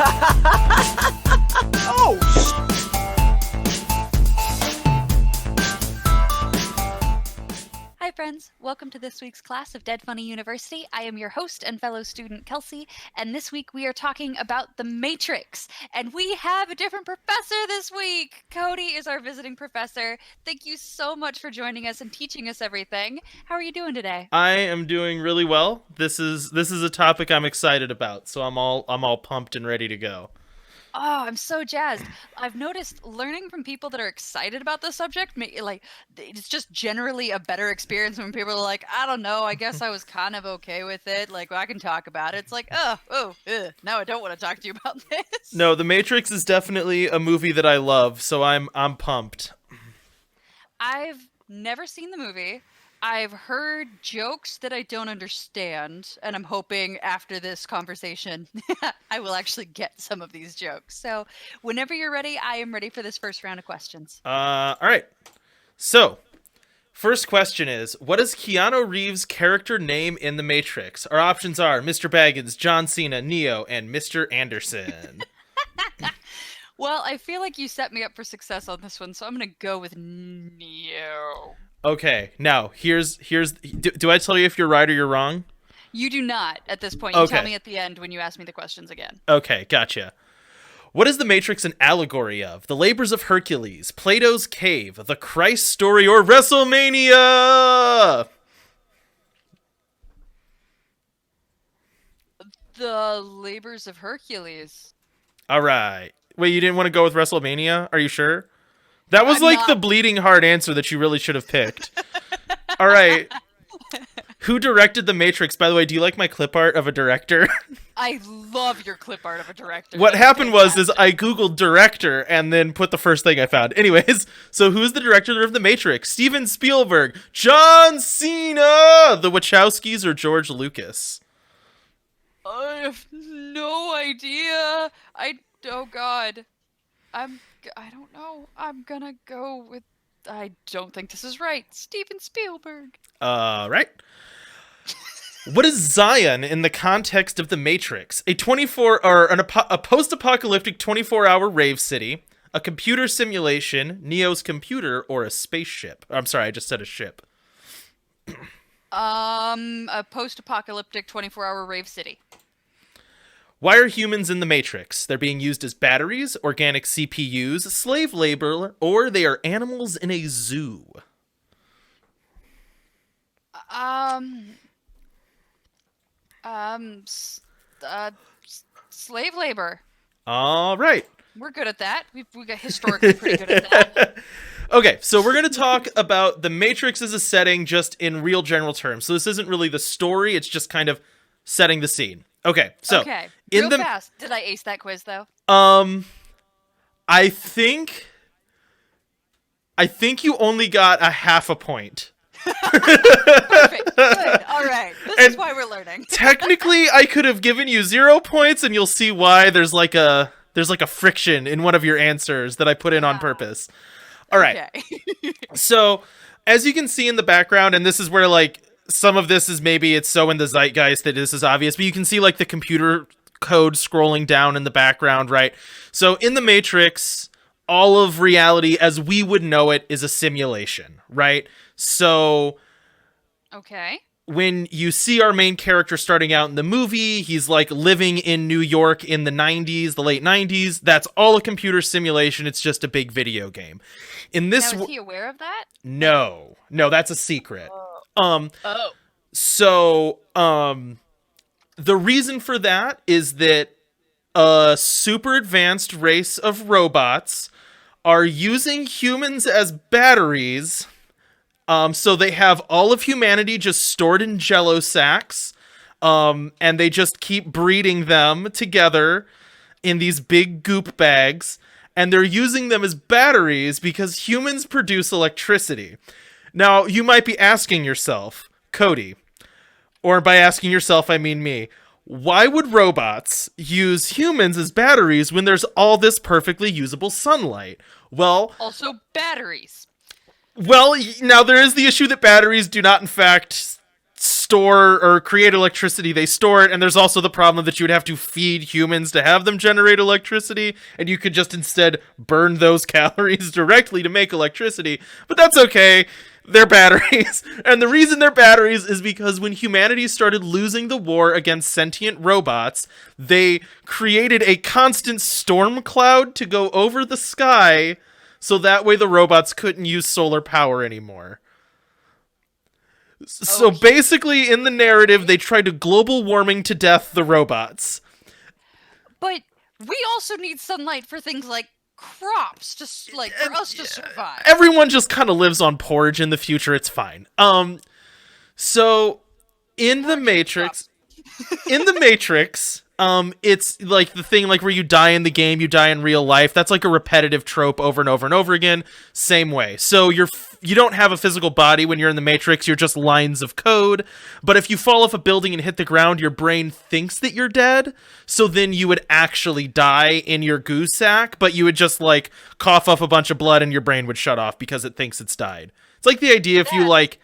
Oh, Hi friends, welcome to this week's class of Dead Funny University. I am your host and fellow student Kelsey, and this week we are talking about The Matrix, and we have a different professor this week. Cody is our visiting professor. Thank you so much for joining us and teaching us everything. How are you doing today? I am doing really well. This is a topic I'm excited about, so I'm all pumped and ready to go. Oh, I'm so jazzed. I've noticed learning from people that are excited about the subject, it's just generally a better experience when people are like, I don't know, I guess I was kind of okay with it. Like, I can talk about it. It's like, now I don't want to talk to you about this. No, The Matrix is definitely a movie that I love, so I'm pumped. I've never seen the movie. I've heard jokes that I don't understand, and I'm hoping after this conversation I will actually get some of these jokes. So whenever you're ready, I am ready for this first round of questions. All right. So, first question is, what is Keanu Reeves' character name in The Matrix? Our options are Mr. Baggins, John Cena, Neo, and Mr. Anderson. Well, I feel like you set me up for success on this one, so I'm going to go with Neo. Okay, now, here's do I tell you if you're right or you're wrong? You do not at this point. You Okay. tell me at the end when you ask me the questions again. Okay, gotcha. What is The Matrix an allegory of? The labors of Hercules, Plato's cave, the Christ story, or WrestleMania? The Labors of Hercules. All right. Wait, you didn't want to go with WrestleMania? Are you sure? That was the bleeding heart answer that you really should have picked. All right. Who directed The Matrix? By the way, do you like my clip art of a director? I love your clip art of a director. What That's happened fantastic. was I Googled director and then put the first thing I found. Anyways, so who's the director of The Matrix? Steven Spielberg, John Cena, the Wachowskis, or George Lucas? I have no idea. Oh God. I don't know. I'm gonna go with. I don't think this is right. Steven Spielberg. Right. What is Zion in the context of The Matrix? A a post-apocalyptic 24-hour rave city, a computer simulation, Neo's computer, or a spaceship? I'm sorry, I just said a ship. A post-apocalyptic 24-hour rave city. Why are humans in The Matrix? They're being used as batteries, organic CPUs, slave labor, or they are animals in a zoo. Slave labor. All right. We're good at that. We got historically pretty good at that. Okay, so we're going to talk about The Matrix as a setting just in real general terms. So this isn't really the story, it's just kind of setting the scene. Okay, so Okay. Real fast. Did I ace that quiz though? I think you only got a half a point. Perfect. Good. All right. This is why we're learning. Technically, I could have given you 0 points, and you'll see why there's like a friction in one of your answers that I put in on purpose. All right. Okay. So, as you can see in the background, and this is where like some of this is maybe it's so in the zeitgeist that this is obvious, but you can see like the computer code scrolling down in the background, right? So in The Matrix, all of reality as we would know it is a simulation, right? So Okay. when you see our main character starting out in the movie, he's like living in New York in the 90s, the late 90s. That's all a computer simulation. It's just a big video game. In this, Now, is he aware of that? no, that's a secret. Oh. So, the reason for that is that a super advanced race of robots are using humans as batteries. So they have all of humanity just stored in Jello sacks, and they just keep breeding them together in these big goop bags, and they're using them as batteries because humans produce electricity. Now, you might be asking yourself, Cody, or by asking yourself, I mean me, why would robots use humans as batteries when there's all this perfectly usable sunlight? Well, Also batteries. now there is the issue that batteries do not, in fact, store or create electricity, they store it, and there's also the problem that you would have to feed humans to have them generate electricity, and you could just instead burn those calories directly to make electricity. But that's okay. They're batteries. And the reason they're batteries is because when humanity started losing the war against sentient robots, they created a constant storm cloud to go over the sky, so that way the robots couldn't use solar power anymore. So basically, in the narrative, they tried to global warming to death the robots. But we also need sunlight for things like crops, just like for us to survive. Everyone just kind of lives on porridge in the future. It's fine. So in the Matrix, it's like the thing like where you die in the game, you die in real life. That's like a repetitive trope over and over and over again. Same way. So you don't have a physical body when you're in the Matrix. You're just lines of code. But if you fall off a building and hit the ground, your brain thinks that you're dead. So then you would actually die in your goo sack, but you would just like cough up a bunch of blood and your brain would shut off because it thinks it's died. It's like the idea if you like,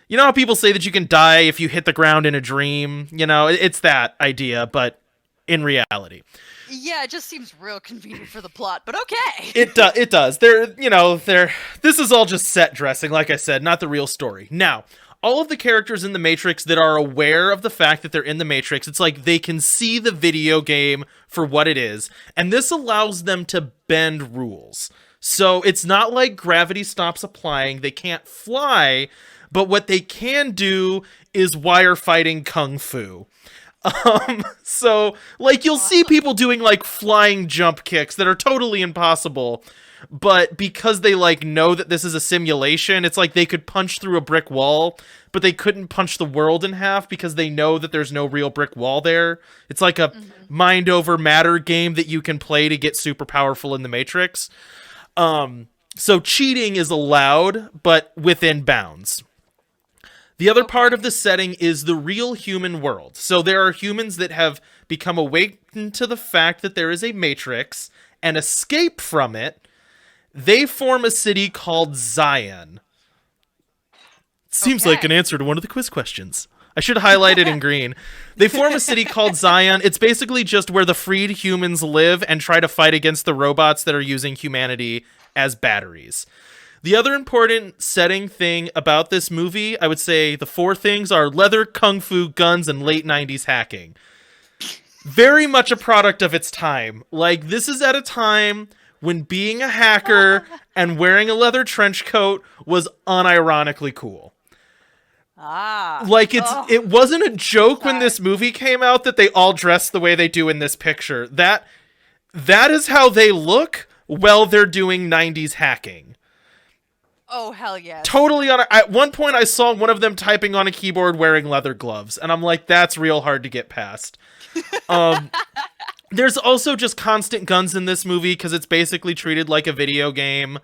you know how people say that you can die if you hit the ground in a dream? You know, it's that idea, but in reality. Yeah, it just seems real convenient for the plot, but okay. It does. This is all just set dressing, like I said, not the real story. Now, all of the characters in the Matrix that are aware of the fact that they're in the Matrix, it's like they can see the video game for what it is, and this allows them to bend rules. So it's not like gravity stops applying, they can't fly, but what they can do is wire fighting kung fu. So like you'll see people doing like flying jump kicks that are totally impossible, but because they like know that this is a simulation, it's like they could punch through a brick wall, but they couldn't punch the world in half because they know that there's no real brick wall there. It's like a mind over matter game that you can play to get super powerful in the Matrix. So cheating is allowed, but within bounds. The other part of the setting is the real human world. So there are humans that have become awakened to the fact that there is a Matrix and escape from it. They form a city called Zion. Seems like an answer to one of the quiz questions. I should highlight it in green. They form a city called Zion. It's basically just where the freed humans live and try to fight against the robots that are using humanity as batteries. The other important setting thing about this movie, I would say the four things are leather, kung fu, guns, and late 90s hacking. Very much a product of its time. Like, this is at a time when being a hacker and wearing a leather trench coat was unironically cool. Like, it wasn't a joke when this movie came out that they all dressed the way they do in this picture. That is how they look while they're doing 90s hacking. Oh, hell yes. Totally at one point I saw one of them typing on a keyboard wearing leather gloves, and I'm like, that's real hard to get past. There's also just constant guns in this movie because it's basically treated like a video game.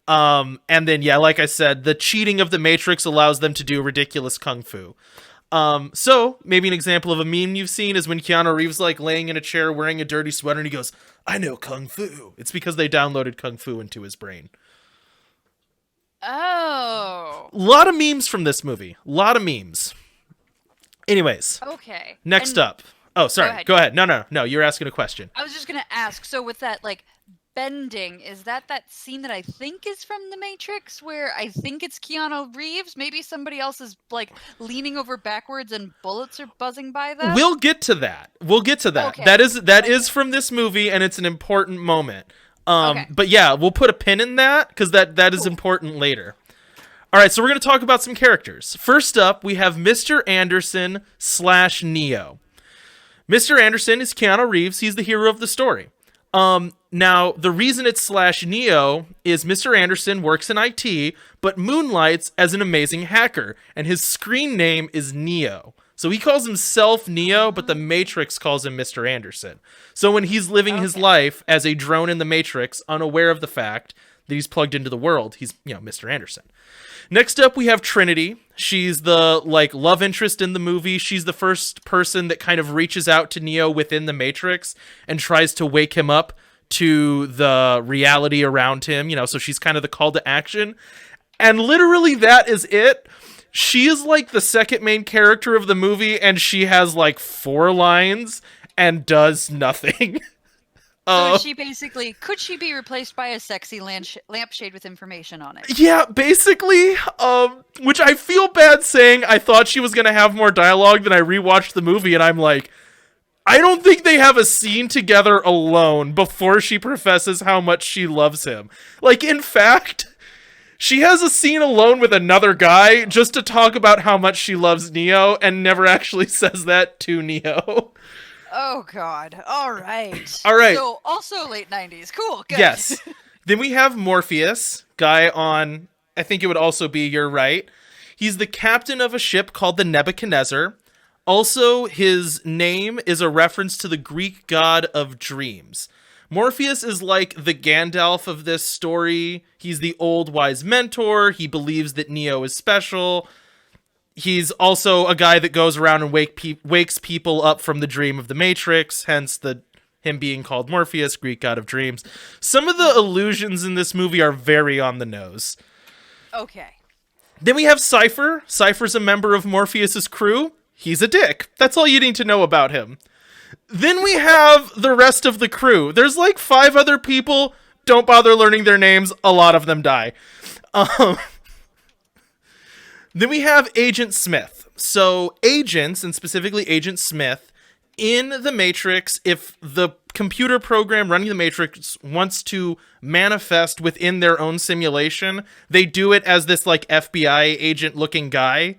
And then, yeah, like I said, the cheating of the Matrix allows them to do ridiculous kung fu. So maybe an example of a meme you've seen is when Keanu Reeves like laying in a chair wearing a dirty sweater and he goes, "I know kung fu." It's because they downloaded kung fu into his brain. Oh. A lot of memes from this movie. A lot of memes. Anyways. Okay. Next up. Oh, sorry. Go ahead. No. You're asking a question. I was just going to ask, so with that, like, bending, is that scene that I think is from The Matrix, where I think it's Keanu Reeves? Maybe somebody else is, like, leaning over backwards and bullets are buzzing by them? We'll get to that. Okay. That is from this movie, and it's an important moment. But yeah, we'll put a pin in that because that is important later. All right, so we're going to talk about some characters. First up, we have Mr. Anderson / Neo. Mr. Anderson is Keanu Reeves. He's the hero of the story. Now, the reason it's / Neo is Mr. Anderson works in IT, but moonlights as an amazing hacker, and his screen name is Neo. So he calls himself Neo, but the Matrix calls him Mr. Anderson. So when he's living his life as a drone in the Matrix, unaware of the fact that he's plugged into the world, he's, Mr. Anderson. Next up, we have Trinity. She's the, love interest in the movie. She's the first person that kind of reaches out to Neo within the Matrix and tries to wake him up to the reality around him, so she's kind of the call to action. And literally that is it. she is like the second main character of the movie, and she has like 4 lines and does nothing. So is she basically, could she be replaced by a sexy lampshade with information on it? Yeah, basically, which I feel bad saying. I thought she was gonna have more dialogue. Than I rewatched the movie, and I'm like, I don't think they have a scene together alone before she professes how much she loves him. Like, in fact, she has a scene alone with another guy just to talk about how much she loves Neo, and never actually says that to Neo. Oh, God. All right. All right. So, also late 90s. Cool. Good. Yes. Then we have Morpheus, guy on, I think it would also be You're Right. He's the captain of a ship called the Nebuchadnezzar. Also, his name is a reference to the Greek god of dreams. Morpheus is like the Gandalf of this story. He's the old wise mentor. He believes that Neo is special. He's also a guy that goes around and wakes people up from the dream of the Matrix, hence him being called Morpheus, Greek god of dreams. Some of the allusions in this movie are very on the nose. Okay. Then we have Cypher. Cypher's a member of Morpheus's crew. He's a dick. That's all you need to know about him. Then we have the rest of the crew. There's like 5 other people. Don't bother learning their names. A lot of them die. Then we have Agent Smith. So agents, and specifically Agent Smith, in the Matrix, if the computer program running the Matrix wants to manifest within their own simulation, they do it as this like FBI agent looking guy.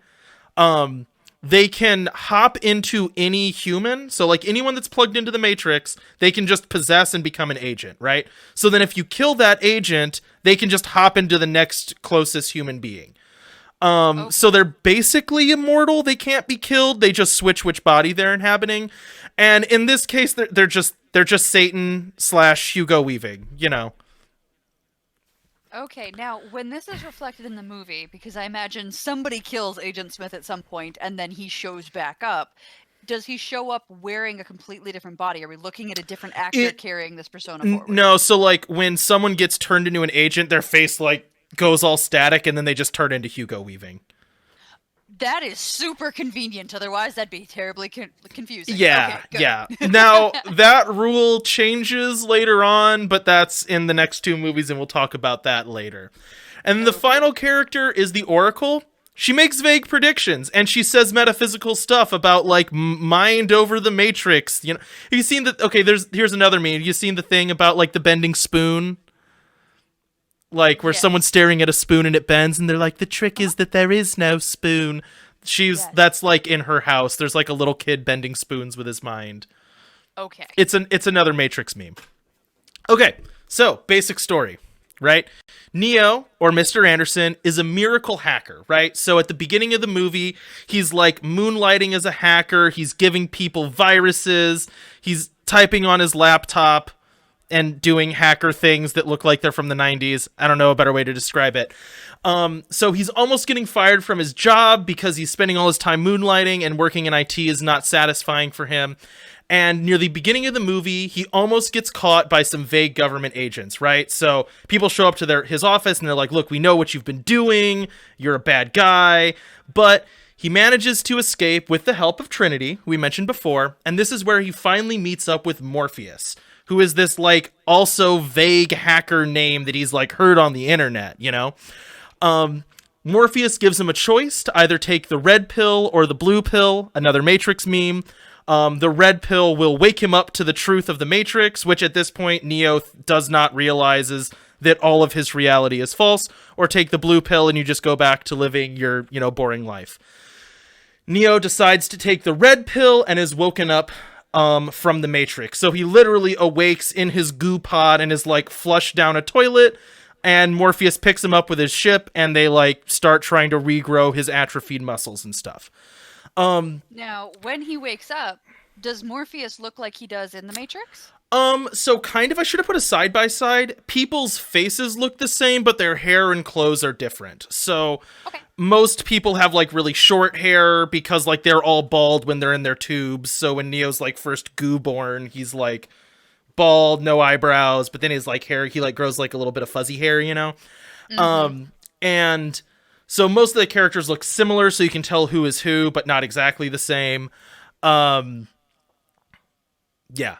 They can hop into any human. So like anyone that's plugged into the Matrix, they can just possess and become an agent, right? So then if you kill that agent, they can just hop into the next closest human being. So they're basically immortal. They can't be killed. They just switch which body they're inhabiting. And in this case, they're just Satan / Hugo Weaving, you know. Okay, now, when this is reflected in the movie, because I imagine somebody kills Agent Smith at some point, and then he shows back up, does he show up wearing a completely different body? Are we looking at a different actor carrying this persona forward? No, so, like, when someone gets turned into an agent, their face, like, goes all static, and then they just turn into Hugo Weaving. That is super convenient. Otherwise, that'd be terribly confusing. Yeah, okay, yeah. Now, that rule changes later on, but that's in the next 2 movies, and we'll talk about that later. And the final character is the Oracle. She makes vague predictions, and she says metaphysical stuff about, like, mind over the Matrix. You know, have you seen the... Okay, here's another meme. Have you seen the thing about, like, the bending spoon? Like, where someone's staring at a spoon and it bends, and they're like, the trick is that there is no spoon. That's, like, in her house. There's, like, a little kid bending spoons with his mind. Okay. It's another Matrix meme. Okay, so, basic story, right? Neo, or Mr. Anderson, is a miracle hacker, right? So, at the beginning of the movie, he's, like, moonlighting as a hacker. He's giving people viruses. He's typing on his laptop and doing hacker things that look like they're from the 90s. I don't know a better way to describe it. So he's almost getting fired from his job because he's spending all his time moonlighting, and working in IT is not satisfying for him. And near the beginning of the movie, he almost gets caught by some vague government agents, right? So people show up to his office and they're like, look, we know what you've been doing. You're a bad guy. But he manages to escape with the help of Trinity, who we mentioned before. And this is where he finally meets up with Morpheus, who is this, like, also vague hacker name that he's, like, heard on the internet, you know? Morpheus gives him a choice to either take the red pill or the blue pill, another Matrix meme. The red pill will wake him up to the truth of the Matrix, which at this point Neo does not realize is that all of his reality is false, or take the blue pill and you just go back to living your, you know, boring life. Neo decides to take the red pill and is woken up from the Matrix. So he literally awakes in his goo pod and is, like, flushed down a toilet, and Morpheus picks him up with his ship, and they, like, start trying to regrow his atrophied muscles and stuff. Now, when he wakes up, does Morpheus look like he does in the Matrix? So kind of, I should have put a side-by-side. People's faces look the same, but their hair and clothes are different. So most people have, like, really short hair because, like, they're all bald when they're in their tubes. So when Neo's, like, first goo-born, he's, like, bald, no eyebrows, but then his, like, hair, he, like, grows, like, a little bit of fuzzy hair, you know? And So most of the characters look similar, so you can tell who is who, but not exactly the same. Yeah,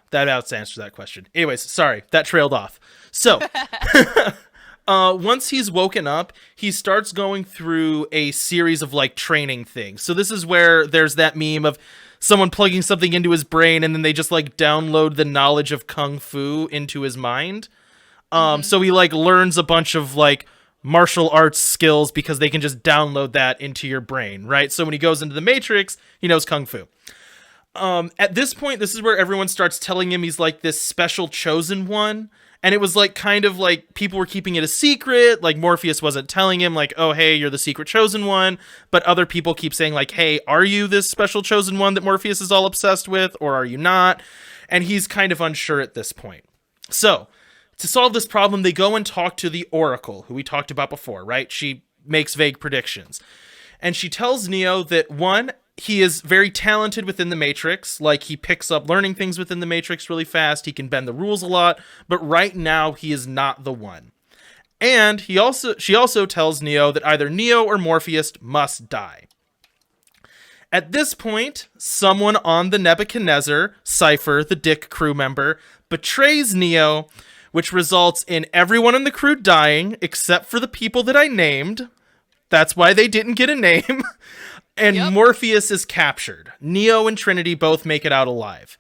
that answers that question. Anyways, sorry, that trailed off. So, once he's woken up, he starts going through a series of like training things. So this is where there's that meme of someone plugging something into his brain and then they just like download the knowledge of kung fu into his mind. So he like learns a bunch of like martial arts skills because they can just download that into your brain, right? So when he goes into the Matrix, he knows kung fu. At this point, this is where everyone starts telling him he's like this special chosen one. And it was like kind of like people were keeping it a secret. Like Morpheus wasn't telling him like, oh, hey, you're the secret chosen one. But other people keep saying like, hey, are you this special chosen one that Morpheus is all obsessed with? Or are you not? And he's kind of unsure at this point. So to solve this problem, they go and talk to the Oracle, who we talked about before, right? She makes vague predictions. And she tells Neo that, one, he is very talented within the Matrix. Like, he picks up learning things within the Matrix really fast. He can bend the rules a lot. But right now, he is not the one. And she also tells Neo that either Neo or Morpheus must die. At this point, someone on the Nebuchadnezzar, Cypher, the Dick crew member, betrays Neo, which results in everyone in the crew dying, except for the people that I named. That's why they didn't get a name. And Morpheus is captured. Neo and Trinity both make it out alive.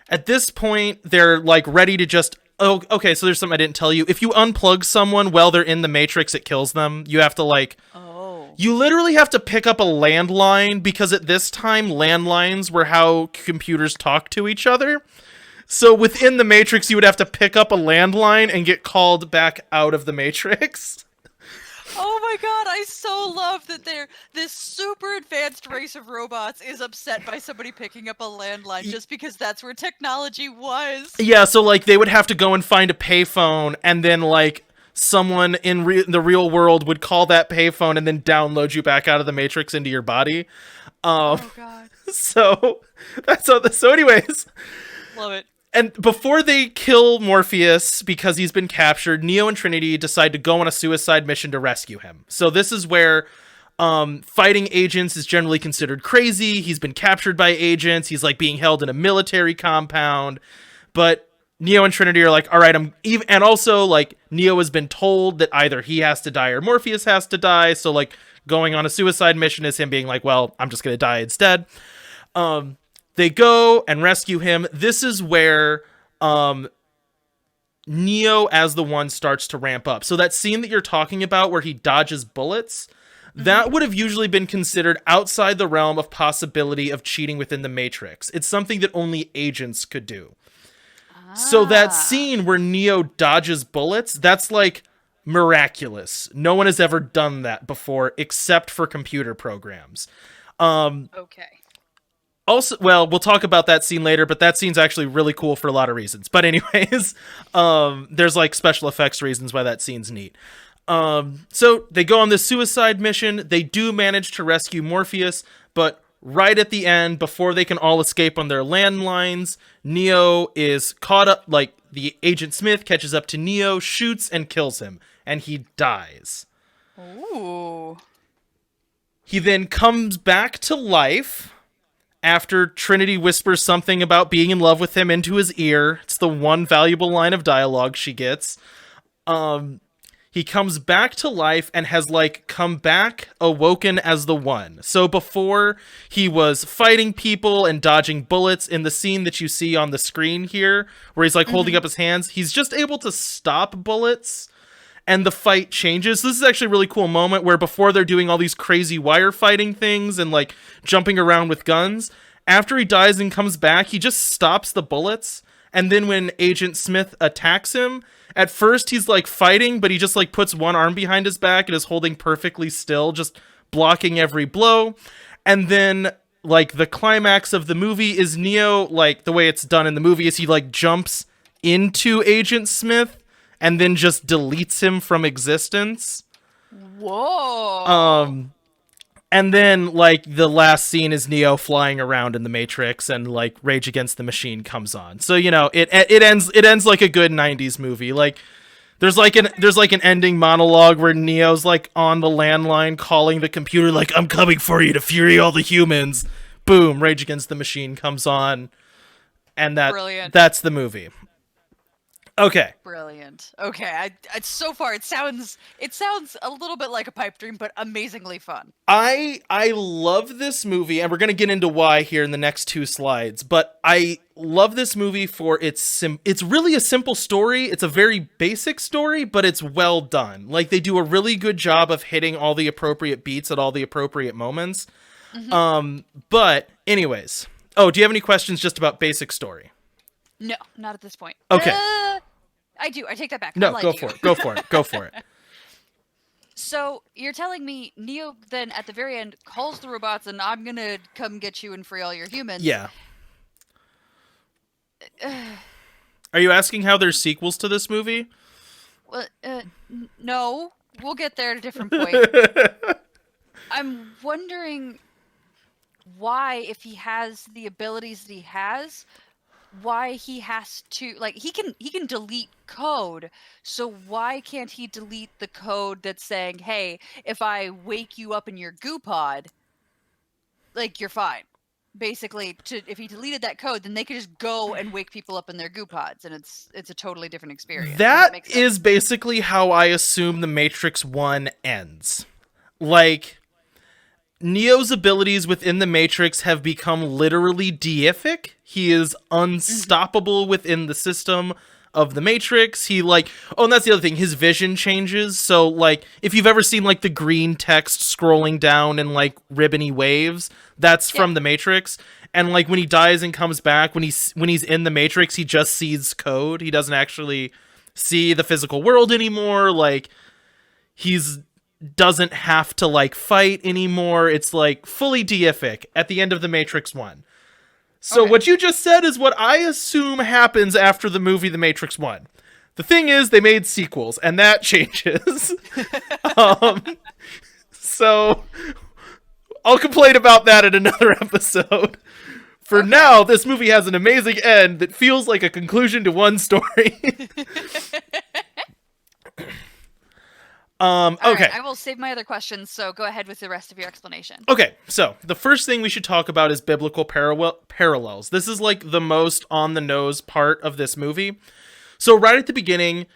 At this point, they're like ready to just... Oh, okay, so there's something I didn't tell you. If you unplug someone while they're in the Matrix, it kills them. You have to like... Oh. You literally have to pick up a landline, because at this time, landlines were how computers talk to each other. So within the Matrix, you would have to pick up a landline and get called back out of the Matrix. Oh my god, I so love that this super advanced race of robots is upset by somebody picking up a landline just because that's where technology was. Yeah, so like they would have to go and find a payphone, and then like someone in the real world would call that payphone and then download you back out of the Matrix into your body. Oh god. So that's all. So anyways. Love it. And before they kill Morpheus, because he's been captured, Neo and Trinity decide to go on a suicide mission to rescue him. So this is where fighting agents is generally considered crazy. He's been captured by agents. He's like being held in a military compound. But Neo and Trinity are like, all right, and also like Neo has been told that either he has to die or Morpheus has to die. So like going on a suicide mission is him being like, well, I'm just going to die instead. They go and rescue him. This is where Neo as the one starts to ramp up. So that scene that you're talking about where he dodges bullets, that would have usually been considered outside the realm of possibility of cheating within the Matrix. It's something that only agents could do. So that scene where Neo dodges bullets, that's like miraculous. No one has ever done that before except for computer programs. Okay. Also, well, we'll talk about that scene later, but that scene's actually really cool for a lot of reasons. But anyways, there's like special effects reasons why that scene's neat. So they go on this suicide mission. They do manage to rescue Morpheus, but right at the end, before they can all escape on their landlines, Neo is caught up, like the Agent Smith catches up to Neo, shoots and kills him, and he dies. Ooh. He then comes back to life after Trinity whispers something about being in love with him into his ear. It's the one valuable line of dialogue she gets. He comes back to life and has like come back awoken as the one. So before he was fighting people and dodging bullets in the scene that you see on the screen here, where he's like holding up his hands, he's just able to stop bullets and the fight changes. This is actually a really cool moment where before they're doing all these crazy wire fighting things and like jumping around with guns, after he dies and comes back, he just stops the bullets. And then when Agent Smith attacks him, at first he's like fighting, but he just like puts one arm behind his back and is holding perfectly still, just blocking every blow. And then like the climax of the movie is Neo, like the way it's done in the movie is he like jumps into Agent Smith and then just deletes him from existence. Whoa. And then like the last scene is Neo flying around in the Matrix and like Rage Against the Machine comes on. So, you know, it ends like a good 90s movie. Like There's like an ending monologue where Neo's like on the landline calling the computer like, I'm coming for you to fury all the humans. Boom, Rage Against the Machine comes on, and Brilliant. that's the movie. Okay. Brilliant. Okay, so far it sounds a little bit like a pipe dream, but amazingly fun. I love this movie, and we're gonna get into why here in the next 2 slides. But I love this movie for it's really a simple story. It's a very basic story, but it's well done. Like, they do a really good job of hitting all the appropriate beats at all the appropriate moments. Mm-hmm. But anyways, do you have any questions just about basic story? No, not at this point. Okay. I do. I take that back. No, go for it. Go for it. So you're telling me Neo then at the very end calls the robots and I'm gonna come get you and free all your humans. Yeah. Are you asking how there's sequels to this movie? Well, no. We'll get there at a different point. I'm wondering why, if he has the abilities that he has, why he has to, like, he can delete code, so why can't he delete the code that's saying, hey, if I wake you up in your goo pod, like, you're fine. Basically, if he deleted that code, then they could just go and wake people up in their goo pods, and it's a totally different experience. That is basically how I assume The Matrix 1 ends. Like, Neo's abilities within the Matrix have become literally deific. He is unstoppable within the system of the Matrix. He and that's the other thing, his vision changes. So like, if you've ever seen like the green text scrolling down in like ribbony waves, that's from the Matrix. And like when he dies and comes back, when he's in the Matrix, he just sees code. He doesn't actually see the physical world anymore. Like, he's doesn't have to like fight anymore. It's like fully deific at the end of The Matrix 1. So what you just said is what I assume happens after the movie The Matrix 1. The thing is, they made sequels, and that changes. So I'll complain about that in another episode. For now, this movie has an amazing end that feels like a conclusion to one story. Okay. Right, I will save my other questions, so go ahead with the rest of your explanation. Okay, so the first thing we should talk about is biblical parallels. This is like the most on-the-nose part of this movie. So right at the beginning,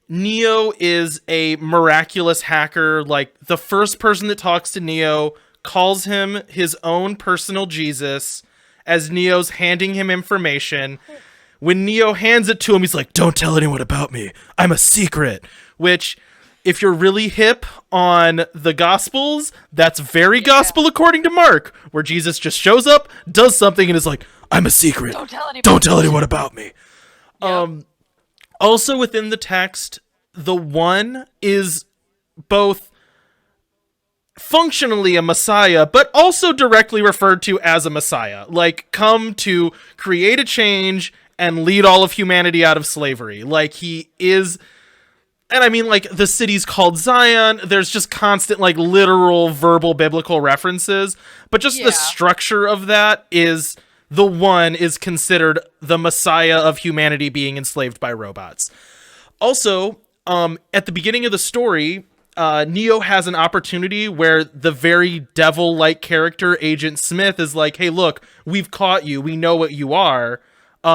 Neo is a miraculous hacker. Like, the first person that talks to Neo calls him his own personal Jesus as Neo's handing him information. When Neo hands it to him, he's like, "Don't tell anyone about me. I'm a secret." Which, if you're really hip on the Gospels, that's very Gospel according to Mark, where Jesus just shows up, does something, and is like, "I'm a secret. Don't tell anyone about me." Yep. Also within the text, the One is both functionally a Messiah, but also directly referred to as a Messiah. Like, come to create a change and lead all of humanity out of slavery. Like, he is... And I mean, like, the city's called Zion. There's just constant, like, literal, verbal, biblical references. But just the structure of that is the One is considered the Messiah of humanity being enslaved by robots. Also, at the beginning of the story, Neo has an opportunity where the very devil-like character, Agent Smith, is like, "Hey, look, we've caught you. We know what you are."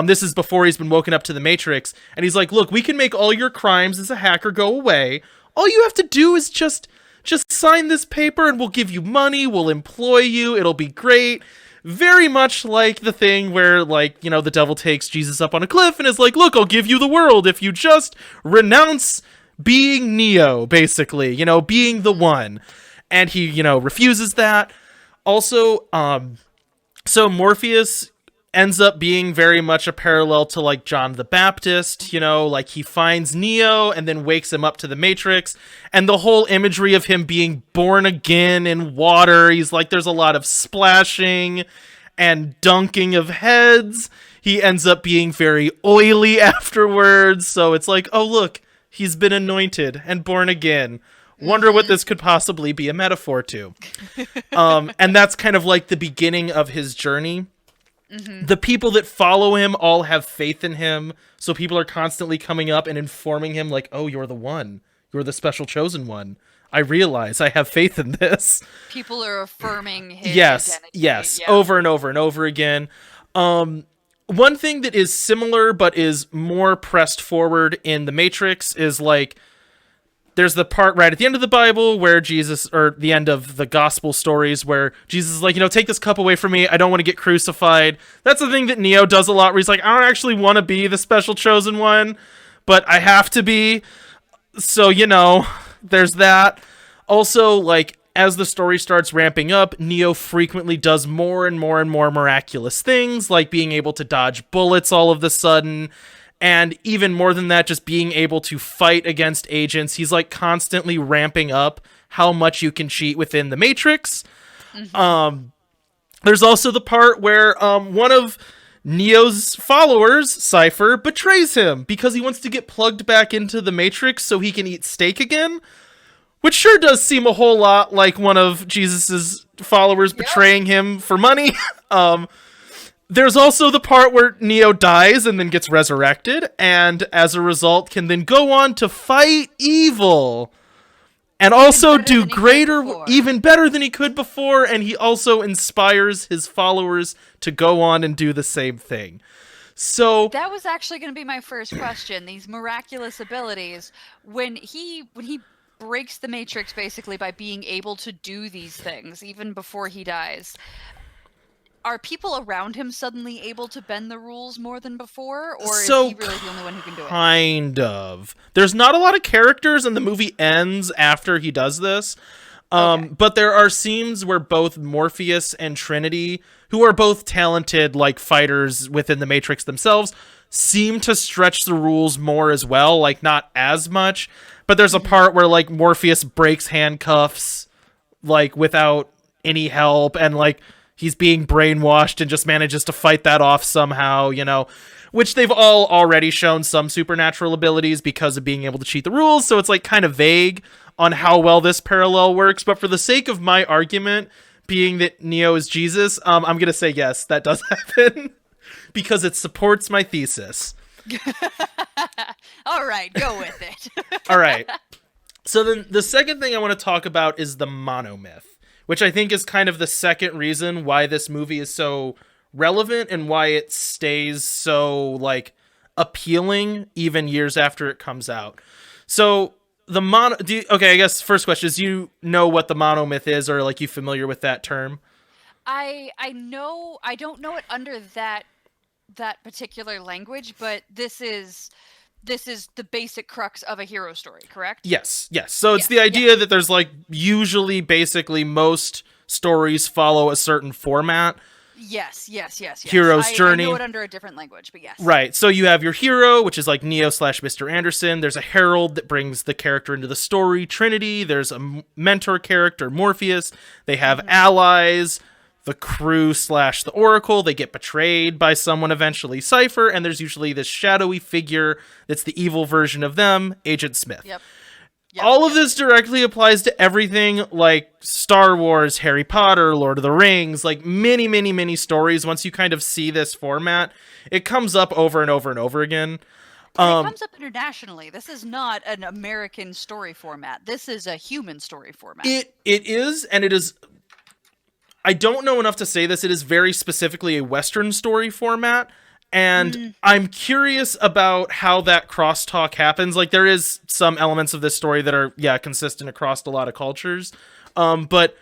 This is before he's been woken up to the Matrix. And he's like, "Look, we can make all your crimes as a hacker go away. All you have to do is just sign this paper and we'll give you money. We'll employ you. It'll be great." Very much like the thing where, like, you know, the devil takes Jesus up on a cliff and is like, "Look, I'll give you the world if you just renounce being Neo," basically, you know, being the One. And he, you know, refuses that. Also, so Morpheus ends up being very much a parallel to, like, John the Baptist, you know, like, he finds Neo and then wakes him up to the Matrix, and the whole imagery of him being born again in water, he's like, there's a lot of splashing and dunking of heads. He ends up being very oily afterwards, so it's like, oh, look, he's been anointed and born again. Wonder what this could possibly be a metaphor to. And that's kind of like the beginning of his journey. The people that follow him all have faith in him, so people are constantly coming up and informing him like, oh, you're the one. You're the special chosen one. I realize I have faith in this. People are affirming his Yes, identity. yes, Yeah. over and over and over again. One thing that is similar but is more pressed forward in The Matrix is like, there's the part right at the end of the Bible where Jesus, or the end of the gospel stories, where Jesus is like, take this cup away from me. I don't want to get crucified. That's the thing that Neo does a lot, where he's like, I don't actually want to be the special chosen one, but I have to be. So, there's that. Also, like, as the story starts ramping up, Neo frequently does more and more and more miraculous things, like being able to dodge bullets all of the sudden. And even more than that, just being able to fight against agents. He's like constantly ramping up how much you can cheat within the Matrix. There's also the part where one of Neo's followers, Cypher, betrays him because he wants to get plugged back into the Matrix so he can eat steak again. Which sure does seem a whole lot like one of Jesus's followers betraying him for money. There's also the part where Neo dies and then gets resurrected, and as a result can then go on to fight evil. And also do even better than he could before, and he also inspires his followers to go on and do the same thing. So that was actually going to be my first question. These miraculous abilities, when he breaks the Matrix basically by being able to do these things even before he dies, are people around him suddenly able to bend the rules more than before, or is he really the only one who can do it? Kind of. There's not a lot of characters, and the movie ends after he does this. But there are scenes where both Morpheus and Trinity, who are both talented like fighters within the Matrix themselves, seem to stretch the rules more as well, like not as much. But there's a part where like Morpheus breaks handcuffs like without any help, and like he's being brainwashed and just manages to fight that off somehow, which they've all already shown some supernatural abilities because of being able to cheat the rules. So it's like kind of vague on how well this parallel works. But for the sake of my argument being that Neo is Jesus, I'm going to say yes, that does happen because it supports my thesis. All right, go with it. All right. So then the second thing I want to talk about is the monomyth, which I think is kind of the second reason why this movie is so relevant and why it stays so like appealing even years after it comes out. So the I guess first question is, do you know what the monomyth is, or like you familiar with that term? I know, I don't know it under that particular language, but this is the basic crux of a hero story, correct? Yes. So it's the idea that there's like usually basically most stories follow a certain format. Yes. Hero's journey. I know it under a different language, but yes. Right. So you have your hero, which is like Neo/Mr. Anderson. There's a herald that brings the character into the story, Trinity. There's a mentor character, Morpheus. They have allies, the crew / the Oracle. They get betrayed by someone eventually, Cypher, and there's usually this shadowy figure that's the evil version of them, Agent Smith. Yep. All of this directly applies to everything like Star Wars, Harry Potter, Lord of the Rings, like many stories. Once you kind of see this format, it comes up over and over and over again. It comes up internationally. This is not an American story format. This is a human story format. It is, and it is... I don't know enough to say this. It is very specifically a Western story format. And I'm curious about how that crosstalk happens. Like, there is some elements of this story that are, consistent across a lot of cultures. But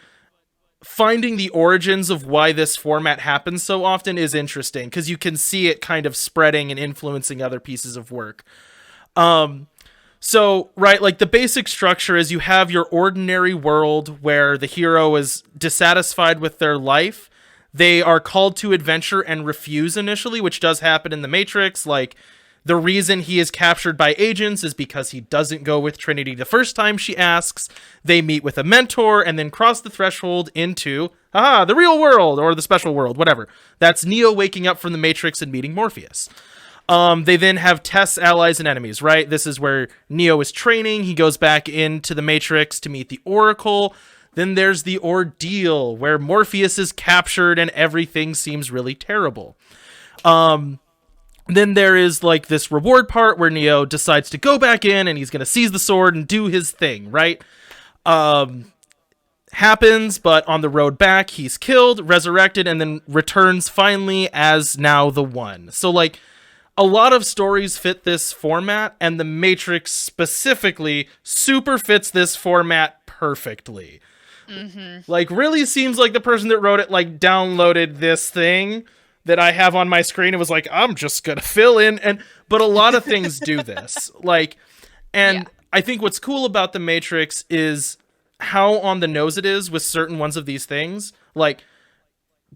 finding the origins of why this format happens so often is interesting, because you can see it kind of spreading and influencing other pieces of work. So, right, like the basic structure is you have your ordinary world where the hero is dissatisfied with their life. They are called to adventure and refuse initially, which does happen in The Matrix. Like, the reason he is captured by agents is because he doesn't go with Trinity the first time she asks. They meet with a mentor and then cross the threshold into, the real world, or the special world, whatever. That's Neo waking up from The Matrix and meeting Morpheus. They then have tests, allies, and enemies, right? This is where Neo is training. He goes back into the Matrix to meet the Oracle. Then there's the ordeal where Morpheus is captured and everything seems really terrible. Then there is like this reward part where Neo decides to go back in and he's going to seize the sword and do his thing, right? Happens, but on the road back, he's killed, resurrected, and then returns finally as now the One. So like a lot of stories fit this format, and The Matrix specifically super fits this format perfectly. Mm-hmm. Like really seems like the person that wrote it like downloaded this thing that I have on my screen and was like, I'm just gonna fill in, but a lot of things do this. Like, and I think what's cool about The Matrix is how on the nose it is with certain ones of these things, like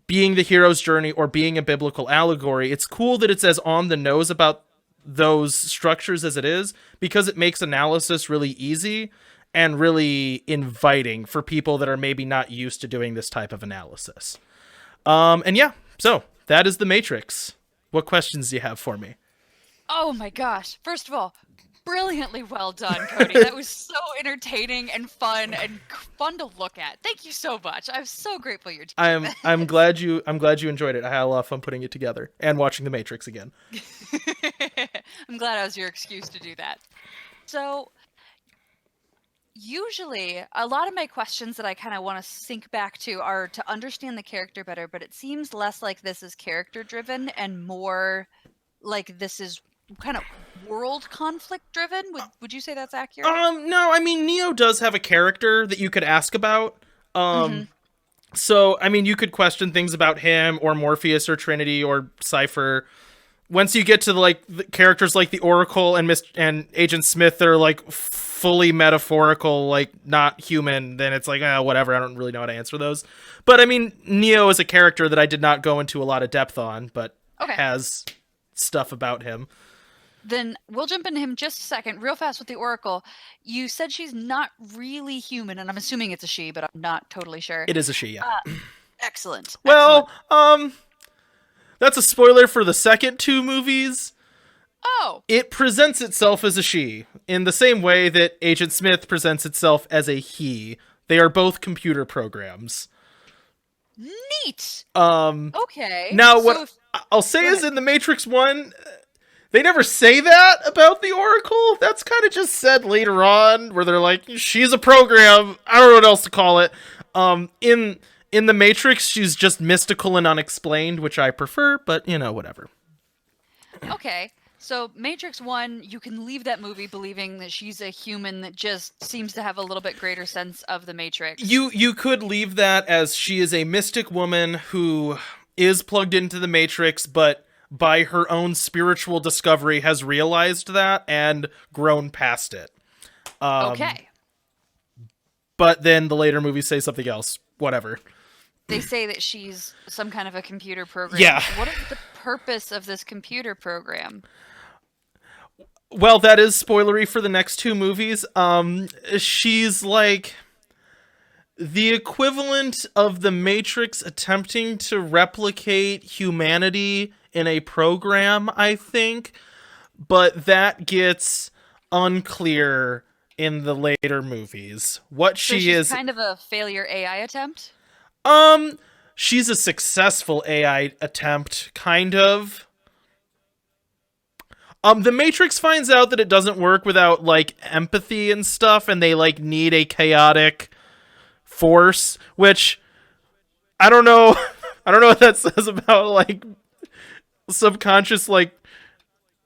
being the hero's journey or being a biblical allegory. It's cool that it's as on the nose about those structures as it is, because it makes analysis really easy and really inviting for people that are maybe not used to doing this type of analysis. And yeah, so that is The Matrix. What questions do you have for me? Oh my gosh. First of all, brilliantly well done, Cody. That was so entertaining and fun to look at. Thank you so much. I'm so grateful you're teaching this. I'm glad you enjoyed it. I had a lot of fun putting it together and watching The Matrix again. I'm glad I was your excuse to do that. So usually a lot of my questions that I kind of want to sync back to are to understand the character better, but it seems less like this is character driven and more like this is kind of world conflict driven. Would you say that's accurate? No, I mean Neo does have a character that you could ask about. So I mean you could question things about him or Morpheus or Trinity or Cypher. Once you get to the characters like the Oracle and Agent Smith that are like fully metaphorical, like not human, then it's like whatever. I don't really know how to answer those. But I mean Neo is a character that I did not go into a lot of depth on, but has stuff about him. Then we'll jump into him just a second. Real fast with the Oracle. You said she's not really human, and I'm assuming it's a she, but I'm not totally sure. It is a she, yeah. Excellent. Well, that's a spoiler for the second two movies. Oh. It presents itself as a she, in the same way that Agent Smith presents itself as a he. They are both computer programs. Neat. Okay. Now, what I'll say is in The Matrix 1... They never say that about the Oracle. That's kind of just said later on, where they're like, she's a program. I don't know what else to call it. In The Matrix, she's just mystical and unexplained, which I prefer, but, whatever. Okay. So Matrix 1, you can leave that movie believing that she's a human that just seems to have a little bit greater sense of the Matrix. You could leave that as she is a mystic woman who is plugged into the Matrix, but by her own spiritual discovery has realized that and grown past it. Okay. But then the later movies say something else. Whatever. They say that she's some kind of a computer program. Yeah. What is the purpose of this computer program? Well, that is spoilery for the next two movies. She's like the equivalent of the Matrix attempting to replicate humanity in a program, I think, but that gets unclear in the later movies. What so she she's is kind of a failure AI attempt? She's a successful AI attempt, kind of. The Matrix finds out that it doesn't work without like empathy and stuff, and they like need a chaotic force, which I don't know what that says about like subconscious like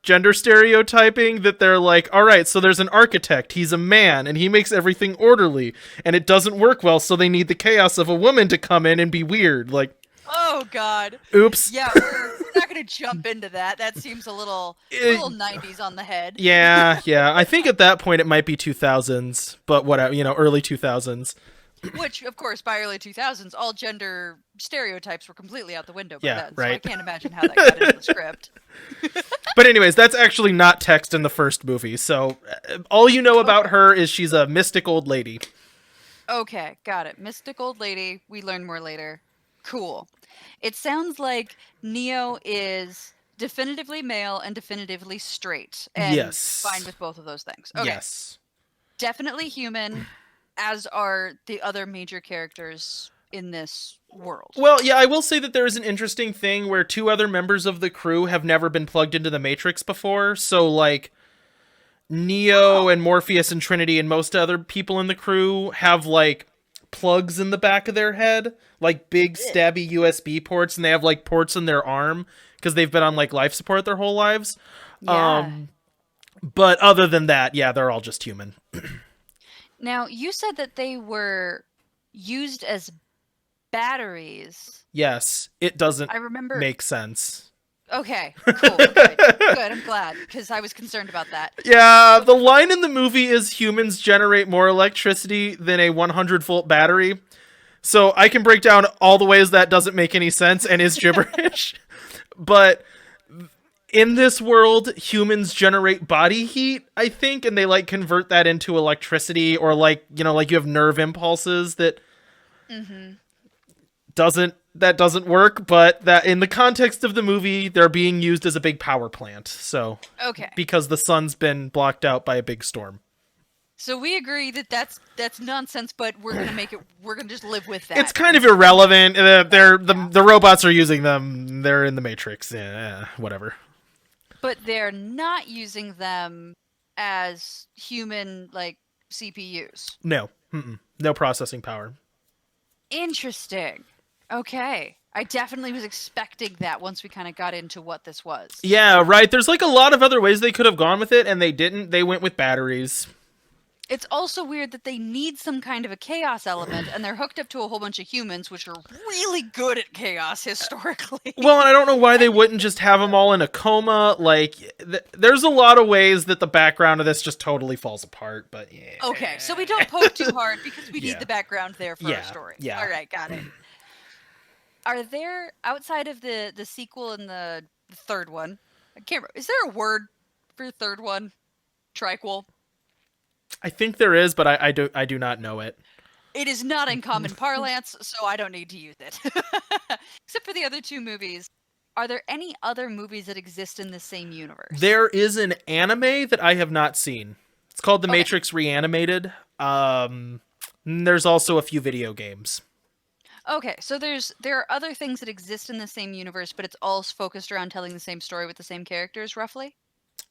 gender stereotyping, that they're like, all right, so there's an architect, he's a man and he makes everything orderly and it doesn't work well, so they need the chaos of a woman to come in and be weird. Like, oh god, oops. Yeah, we're not gonna jump into that seems a little 90s on the head. yeah I think at that point it might be 2000s, but whatever, early 2000s. Which, of course, by early 2000s, all gender stereotypes were completely out the window by then. Right. So I can't imagine how that got into the script. But anyways, that's actually not text in the first movie. So all you know about her is she's a mystic old lady. Okay, got it. Mystic old lady. We learn more later. Cool. It sounds like Neo is definitively male and definitively straight. And yes. fine with both of those things. Okay. Yes. Definitely human. as are the other major characters in this world. Well, yeah, I will say that there is an interesting thing where 2 other members of the crew have never been plugged into the Matrix before. So, like, Neo and Morpheus and Trinity and most other people in the crew have, like, plugs in the back of their head, like big stabby USB ports, and they have, like, ports in their arm because they've been on, like, life support their whole lives. Yeah. But other than that, yeah, they're all just human. Now, you said that they were used as batteries. Yes, it doesn't I remember. make sense. Okay, cool. Okay, good. I'm glad because I was concerned about that. Yeah, the line in the movie is humans generate more electricity than a 100-volt battery. So I can break down all the ways that doesn't make any sense and is gibberish. But in this world, humans generate body heat, I think, and they like convert that into electricity, or like, you know, like you have nerve impulses that doesn't work, but that in the context of the movie, they're being used as a big power plant. So Okay. because the sun's been blocked out by a big storm. So we agree that that's nonsense, but we're gonna make it. We're gonna just live with that. It's kind of irrelevant. The robots are using them. They're in the Matrix. Yeah, whatever. But they're not using them as human like CPUs. No, no processing power. Interesting. Okay. I definitely was expecting that once we kind of got into what this was. Yeah, right. There's like a lot of other ways they could have gone with it, and they didn't. They went with batteries. It's also weird that they need some kind of a chaos element, and they're hooked up to a whole bunch of humans, which are really good at chaos historically. Well, and I don't know why they wouldn't just have them all in a coma. Like, there's a lot of ways that the background of this just totally falls apart, but yeah. Okay, so we don't poke too hard because we Yeah. need the background there for our story. Yeah. All right, got it. Are there, outside of the sequel and the third one, I can't remember, is there a word for the third one? Triquel? I think there is, but I do not know it. It is not in common parlance, so I don't need to use it. Except for the other 2 movies. Are there any other movies that exist in the same universe? There is an anime that I have not seen. It's called The Matrix Reanimated. There's also a few video games. Okay, so there are other things that exist in the same universe, but it's all focused around telling the same story with the same characters, roughly?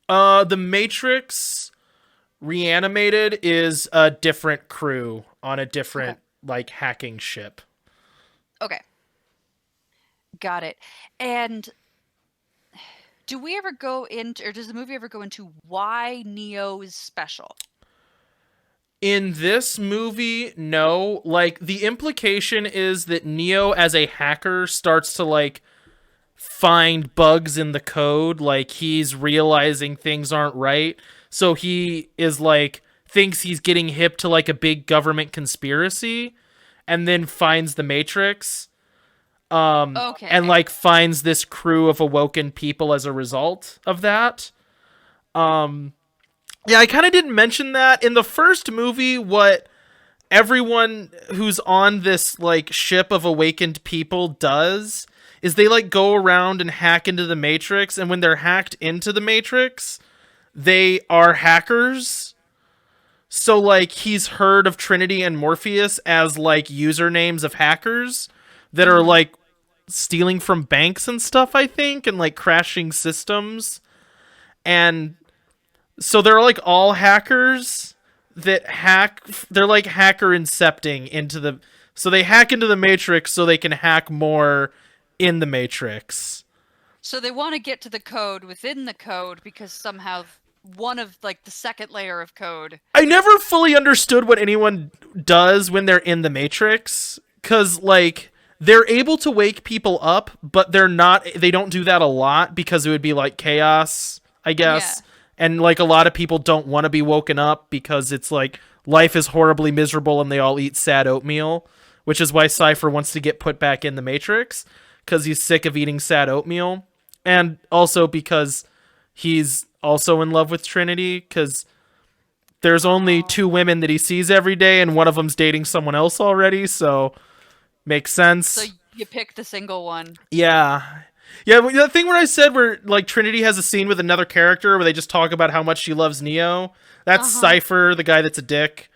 The Matrix Reanimated is a different crew on a different, like, hacking ship. Okay. Got it. And do we ever go into, or does the movie ever go into why Neo is special? In this movie, no. Like, the implication is that Neo, as a hacker, starts to, like, find bugs in the code. Like, he's realizing things aren't right. So he is, like, thinks he's getting hip to, like, a big government conspiracy, and then finds the Matrix. And, like, finds this crew of awoken people as a result of that. Yeah, I kind of didn't mention that. In the first movie, what everyone who's on this, like, ship of awakened people does is they, like, go around and hack into the Matrix, and when they're hacked into the Matrix, they are hackers. So, like, he's heard of Trinity and Morpheus as, like, usernames of hackers that are, like, stealing from banks and stuff, I think, and, like, crashing systems. And so they're, like, all hackers that hack. They're, like, hacker incepting into the. So they hack into the Matrix so they can hack more in the Matrix. So they want to get to the code within the code because somehow one of, like, the second layer of code. I never fully understood what anyone does when they're in the Matrix, because, like, they're able to wake people up, but they don't do that a lot because it would be, like, chaos, I guess. Yeah. And, like, a lot of people don't want to be woken up because it's, like, life is horribly miserable and they all eat sad oatmeal, which is why Cypher wants to get put back in the Matrix, because he's sick of eating sad oatmeal. And also because he's also in love with Trinity, because there's only 2 women that he sees every day, and one of them's dating someone else already, so makes sense. So you pick the single one. Yeah. Yeah, the thing where I said where, like, Trinity has a scene with another character where they just talk about how much she loves Neo, that's Cypher, the guy that's a dick.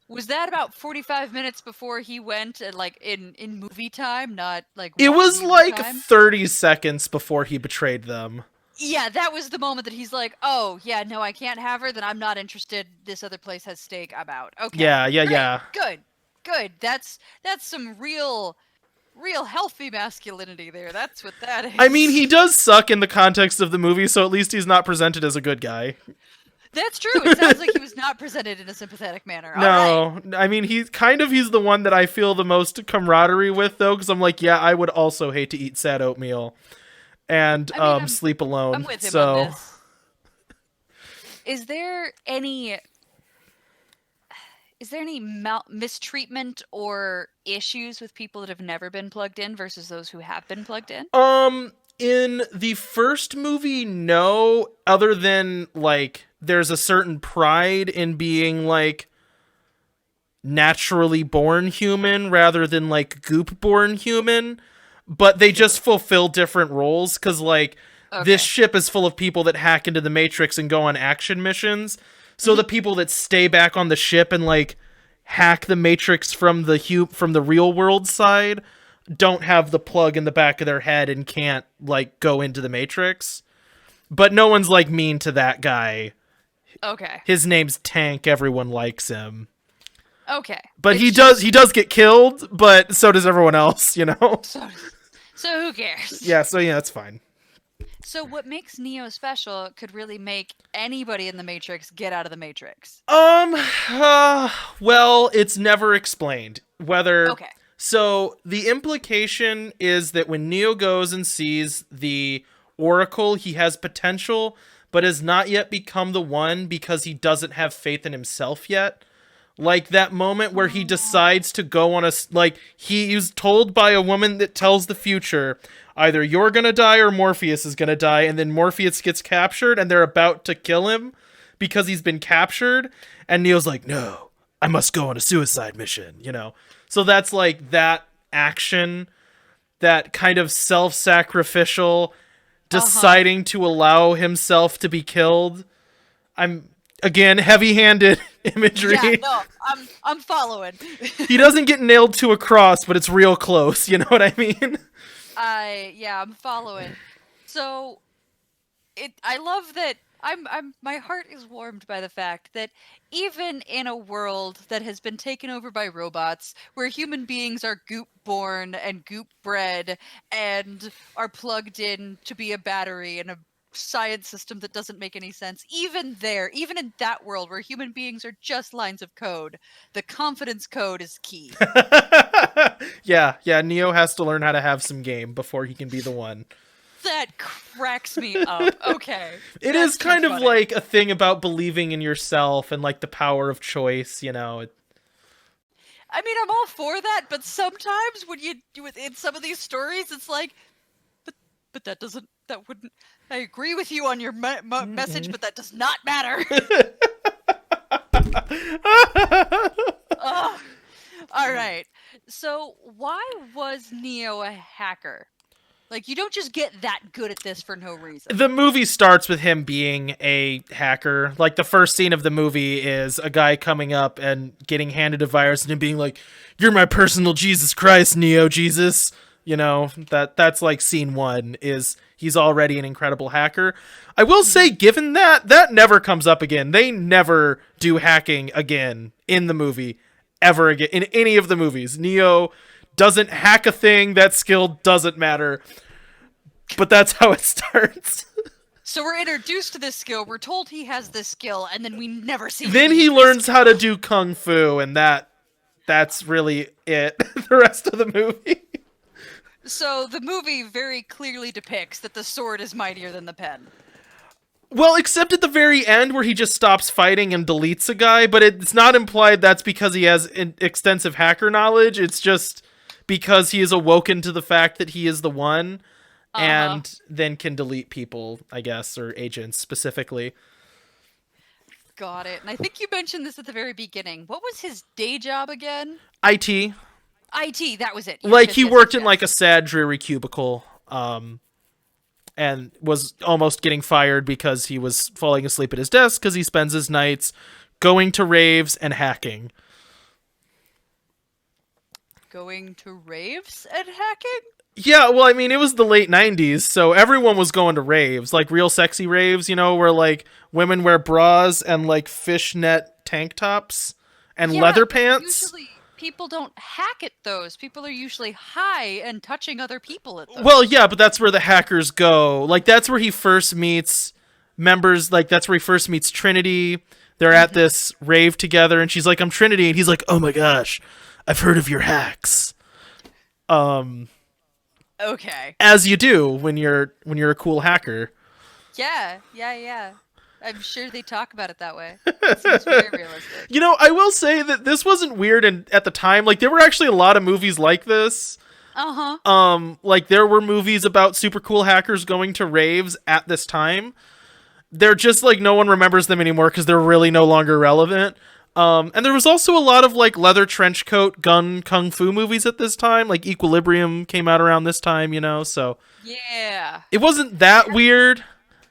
Was that about 45 minutes before he went, like in movie time, not like It was walking like time? 30 seconds before he betrayed them. Yeah, that was the moment that he's like, "Oh, yeah, no, I can't have her. Then I'm not interested. This other place has steak. I'm out." Okay. Yeah, Great. yeah. Good. That's some real healthy masculinity there. That's what that is. I mean, he does suck in the context of the movie, so at least he's not presented as a good guy. That's true. It sounds like he was not presented in a sympathetic manner. All right. No, I mean, he's the one that I feel the most camaraderie with, though, because I'm like, yeah, I would also hate to eat sad oatmeal and sleep alone. I'm with him so. on this. Is there any mistreatment or issues with people that have never been plugged in versus those who have been plugged in? In the first movie, no, other than, like, there's a certain pride in being, like, naturally born human rather than, like, goop-born human, but they just fulfill different roles, because, like, this ship is full of people that hack into the Matrix and go on action missions, so the people that stay back on the ship and, like, hack the Matrix from the real world side don't have the plug in the back of their head and can't, like, go into the Matrix. But no one's, like, mean to that guy. Okay. His name's Tank. Everyone likes him. Okay. But he does get killed, but so does everyone else, you know? So who cares? Yeah, so yeah, it's fine. So what makes Neo special could really make anybody in the Matrix get out of the Matrix. Well, it's never explained whether. Okay. So the implication is that when Neo goes and sees the Oracle, he has potential, but has not yet become the one because he doesn't have faith in himself yet. Like that moment where he decides to go on he's told by a woman that tells the future, either you're gonna die or Morpheus is gonna die, and then Morpheus gets captured and they're about to kill him because he's been captured, and Neo's like, no, I must go on a suicide mission, you know? So that's like that action, that kind of self-sacrificial, deciding to allow himself to be killed. I'm, again, heavy-handed imagery. Yeah, no, I'm following. He doesn't get nailed to a cross, but it's real close, you know what I mean? I'm following. So I love that my heart is warmed by the fact that even in a world that has been taken over by robots, where human beings are goop born and goop bred and are plugged in to be a battery in a science system that doesn't make any sense, even in that world where human beings are just lines of code, the confidence code is key. Yeah, Neo has to learn how to have some game before he can be the one. That cracks me up. Okay. It is kind of like a thing about believing in yourself and like the power of choice, you know. I mean, I'm all for that, but sometimes when you do it in some of these stories, it's like, but that wouldn't. I agree with you on your message, but that does not matter. Ugh. All right. So why was Neo a hacker? Like, you don't just get that good at this for no reason. The movie starts with him being a hacker. Like, the first scene of the movie is a guy coming up and getting handed a virus and him being like, you're my personal Jesus Christ, Neo Jesus. You know, that's like scene one, is he's already an incredible hacker. I will say, given that never comes up again. They never do hacking again in the movie, ever again, in any of the movies. Neo doesn't hack a thing. That skill doesn't matter. But that's how it starts. So we're introduced to this skill, we're told he has this skill, and then we never see Then he learns how to do kung fu, and that's really it. The rest of the movie. So the movie very clearly depicts that the sword is mightier than the pen. Well, except at the very end where he just stops fighting and deletes a guy, but it's not implied that's because he has extensive hacker knowledge. It's just because he is awoken to the fact that he is the one, and then can delete people, I guess, or agents specifically. Got it. And I think you mentioned this at the very beginning. What was his day job again? IT. IT, that was it. Like, he worked in like a sad, dreary cubicle, and was almost getting fired because he was falling asleep at his desk because he spends his nights going to raves and hacking. going to raves and hacking? Yeah, well, I mean, it was the late 90s, so everyone was going to raves, like real sexy raves, where like women wear bras and like fishnet tank tops and leather pants. Usually people don't hack at those. People are usually high and touching other people at those. Well, yeah, but that's where the hackers go. Like, that's where he first meets members, like, that's where he first meets Trinity. They're at this rave together, and she's like, I'm Trinity, and he's like, oh my gosh, I've heard of your hacks. Okay. As you do when you're a cool hacker. Yeah. I'm sure they talk about it that way. It seems very realistic. I will say that this wasn't weird at the time. Like, there were actually a lot of movies like this. Like, there were movies about super cool hackers going to raves at this time. They're just, like, no one remembers them anymore because they're really no longer relevant. And there was also a lot of, like, leather trench coat, gun, kung fu movies at this time. Like, Equilibrium came out around this time, so... Yeah. It wasn't that weird,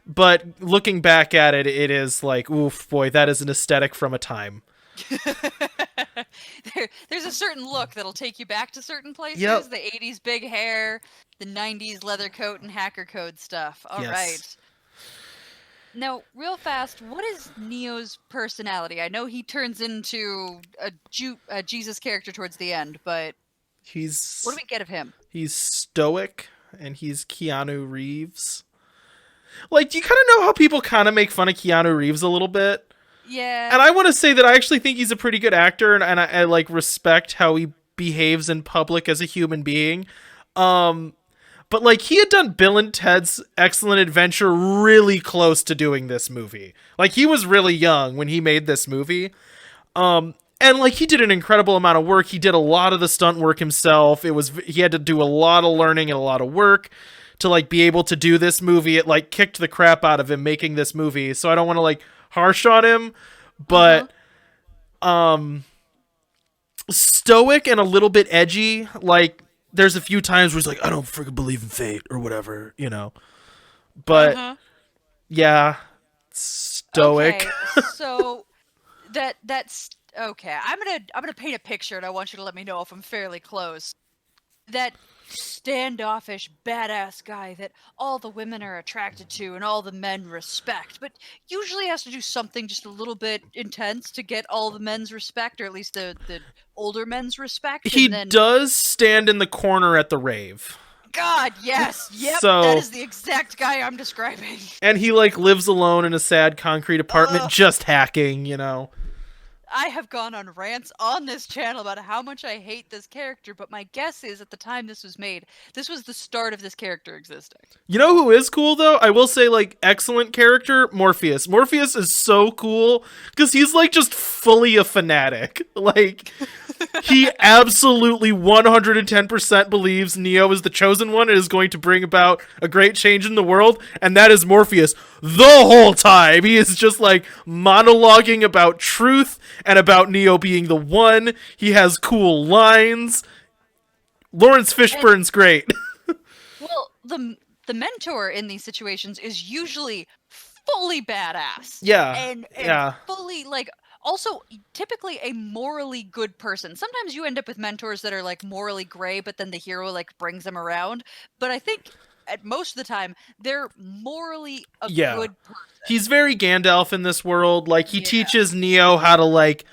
but looking back at it, it is like, oof, boy, that is an aesthetic from a time. There's a certain look that'll take you back to certain places. Yep. The 80s big hair, the 90s leather coat and hacker code stuff. All right. Now, real fast, what is Neo's personality? I know he turns into a Jesus character towards the end, but what do we get of him? He's stoic, and he's Keanu Reeves. Like, do you kind of know how people kind of make fun of Keanu Reeves a little bit? Yeah. And I want to say that I actually think he's a pretty good actor, and I like respect how he behaves in public as a human being. But like, he had done Bill and Ted's Excellent Adventure really close to doing this movie. Like, he was really young when he made this movie. And like, he did an incredible amount of work. He did a lot of the stunt work himself. He had to do a lot of learning and a lot of work to like be able to do this movie. It like kicked the crap out of him making this movie. So I don't want to like harsh on him, but stoic and a little bit edgy. Like, there's a few times where he's like, I don't freaking believe in fate or whatever, But yeah, stoic. Okay, so that's okay. I'm gonna paint a picture, and I want you to let me know if I'm fairly close. That standoffish, badass guy that all the women are attracted to and all the men respect, but usually has to do something just a little bit intense to get all the men's respect, or at least the older men's respect. He does stand in the corner at the rave. God, yes. Yep, so, that is the exact guy I'm describing. And he like lives alone in a sad concrete apartment just hacking, I have gone on rants on this channel about how much I hate this character, but my guess is at the time this was made, this was the start of this character existing. You know who is cool, though? I will say, like, excellent character, Morpheus. Morpheus is so cool because he's, like, just fully a fanatic. Like, he absolutely 110% believes Neo is the chosen one and is going to bring about a great change in the world, and that is Morpheus the whole time. He is just, like, monologuing about truth and about Neo being the one. He has cool lines. Lawrence Fishburne's great. Well, the mentor in these situations is usually fully badass. Yeah. And fully, like, also typically a morally good person. Sometimes you end up with mentors that are, like, morally gray, but then the hero, like, brings them around. But I think at most of the time, they're morally a good person. He's very Gandalf in this world. Like, he teaches Neo how to, like,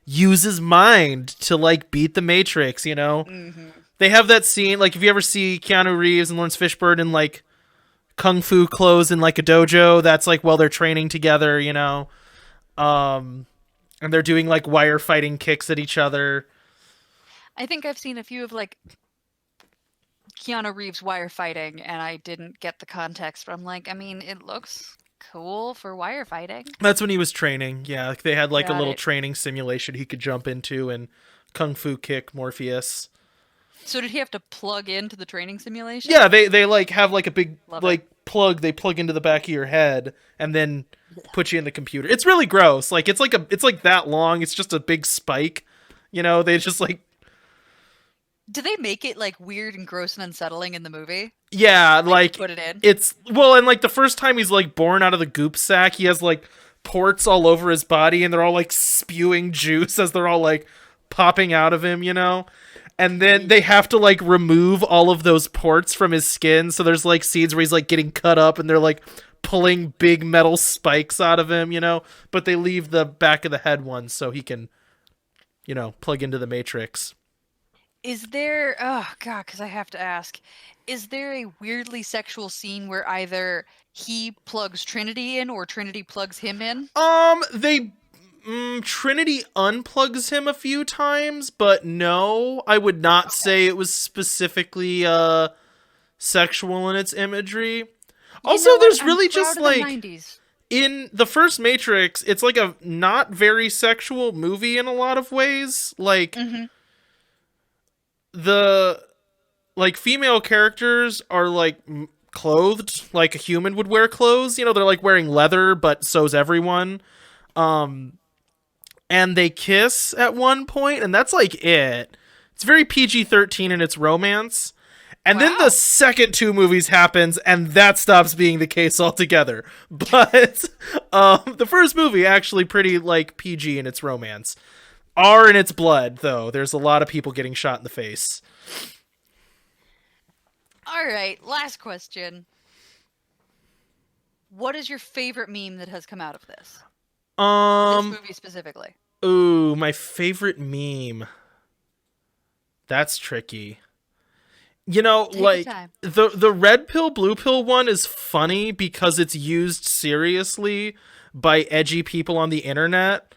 use his mind to, like, beat the Matrix, Mm-hmm. They have that scene, like, if you ever see Keanu Reeves and Lawrence Fishburne in, like, kung fu clothes in, like, a dojo, that's, like, while they're training together, and they're doing, like, wire fighting kicks at each other. I think I've seen a few of, like, Keanu Reeves wire fighting, and I didn't get the context, but I'm like, I mean, it looks cool for wire fighting. That's when he was training, yeah. Like, they had, like, a little training simulation he could jump into and kung fu kick Morpheus. So did he have to plug into the training simulation? Yeah, they like have like a big plug they plug into the back of your head and then put you in the computer. It's really gross. Like it's like that long. It's just a big spike. They just like. Do they make it like weird and gross and unsettling in the movie? Yeah, like put it in. It's and like the first time he's like born out of the goop sack, he has like ports all over his body and they're all like spewing juice as they're all like popping out of him, And then they have to like remove all of those ports from his skin. So there's like scenes where he's like getting cut up and they're like pulling big metal spikes out of him, but they leave the back of the head one so he can, plug into the Matrix. Is there, oh god, because I have to ask, is there a weirdly sexual scene where either he plugs Trinity in or Trinity plugs him in? Trinity unplugs him a few times, but no, I would not say it was specifically sexual in its imagery. Also, there's really just like in the first Matrix, it's like a not very sexual movie in a lot of ways. Like the female characters are like clothed like a human would wear clothes. They're like wearing leather, but so's everyone. And they kiss at one point, and that's like it. It's very PG-13 in its romance. And then the second two movies happens, and that stops being the case altogether. But the first movie actually pretty like PG in its romance. R in its blood, though. There's a lot of people getting shot in the face. All right, last question. What is your favorite meme that has come out of this? This movie specifically. Ooh, my favorite meme. That's tricky. Take like the red pill, blue pill one is funny because it's used seriously by edgy people on the internet.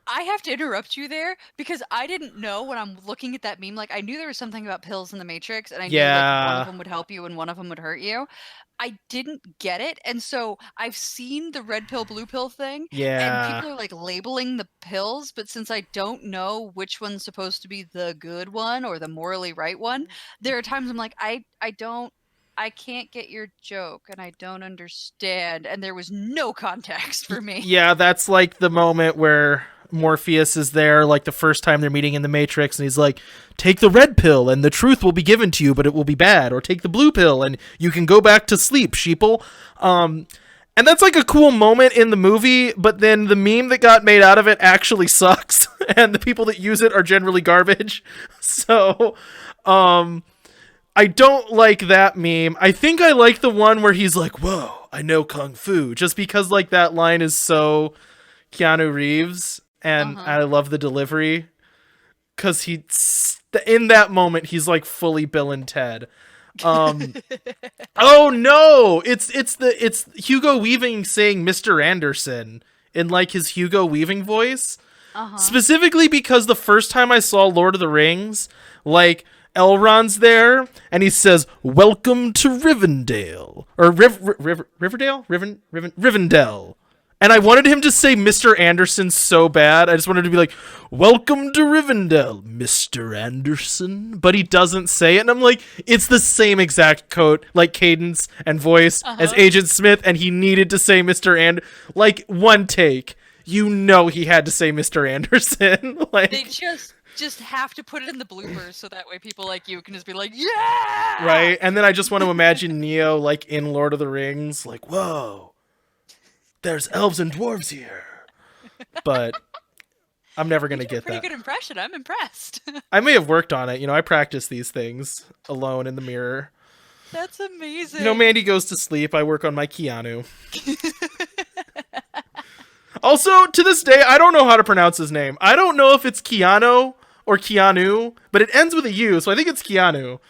I have to interrupt you there because I didn't know when I'm looking at that meme. Like, I knew there was something about pills in the Matrix, and I knew like one of them would help you and one of them would hurt you. I didn't get it, and so I've seen the red pill, blue pill thing, and people are like labeling the pills, but since I don't know which one's supposed to be the good one or the morally right one, there are times I'm like, I can't get your joke, and I don't understand, and there was no context for me. Yeah, that's like the moment where Morpheus is there, like the first time they're meeting in the Matrix, and he's like, take the red pill and the truth will be given to you, but it will be bad, or take the blue pill and you can go back to sleep, sheeple. And that's like a cool moment in the movie, but then the meme that got made out of it actually sucks, and the people that use it are generally garbage. So I don't like that meme. I think I like the one where he's like, whoa, I know kung fu, just because like that line is so Keanu Reeves. And I love the delivery because in that moment, he's like fully Bill and Ted. Oh no, it's Hugo Weaving saying Mr. Anderson in like his Hugo Weaving voice. Specifically because the first time I saw Lord of the Rings, like Elrond's there and he says, welcome to Rivendell or Riverdale? Rivendell. And I wanted him to say Mr. Anderson so bad. I just wanted to be like, welcome to Rivendell, Mr. Anderson. But he doesn't say it. And I'm like, it's the same exact cadence and voice as Agent Smith. And he needed to say Mr. like one take. He had to say Mr. Anderson. Like, they just have to put it in the bloopers so that way people like you can just be like, yeah! Right? And then I just want to imagine Neo like in Lord of the Rings, like, whoa. There's elves and dwarves here. But I'm never going to get that. Pretty good impression. I'm impressed. I may have worked on it. I practice these things alone in the mirror. That's amazing. Mandy goes to sleep. I work on my Keanu. Also, to this day, I don't know how to pronounce his name. I don't know if it's Keanu or Keanu, but it ends with a U, so I think it's Keanu.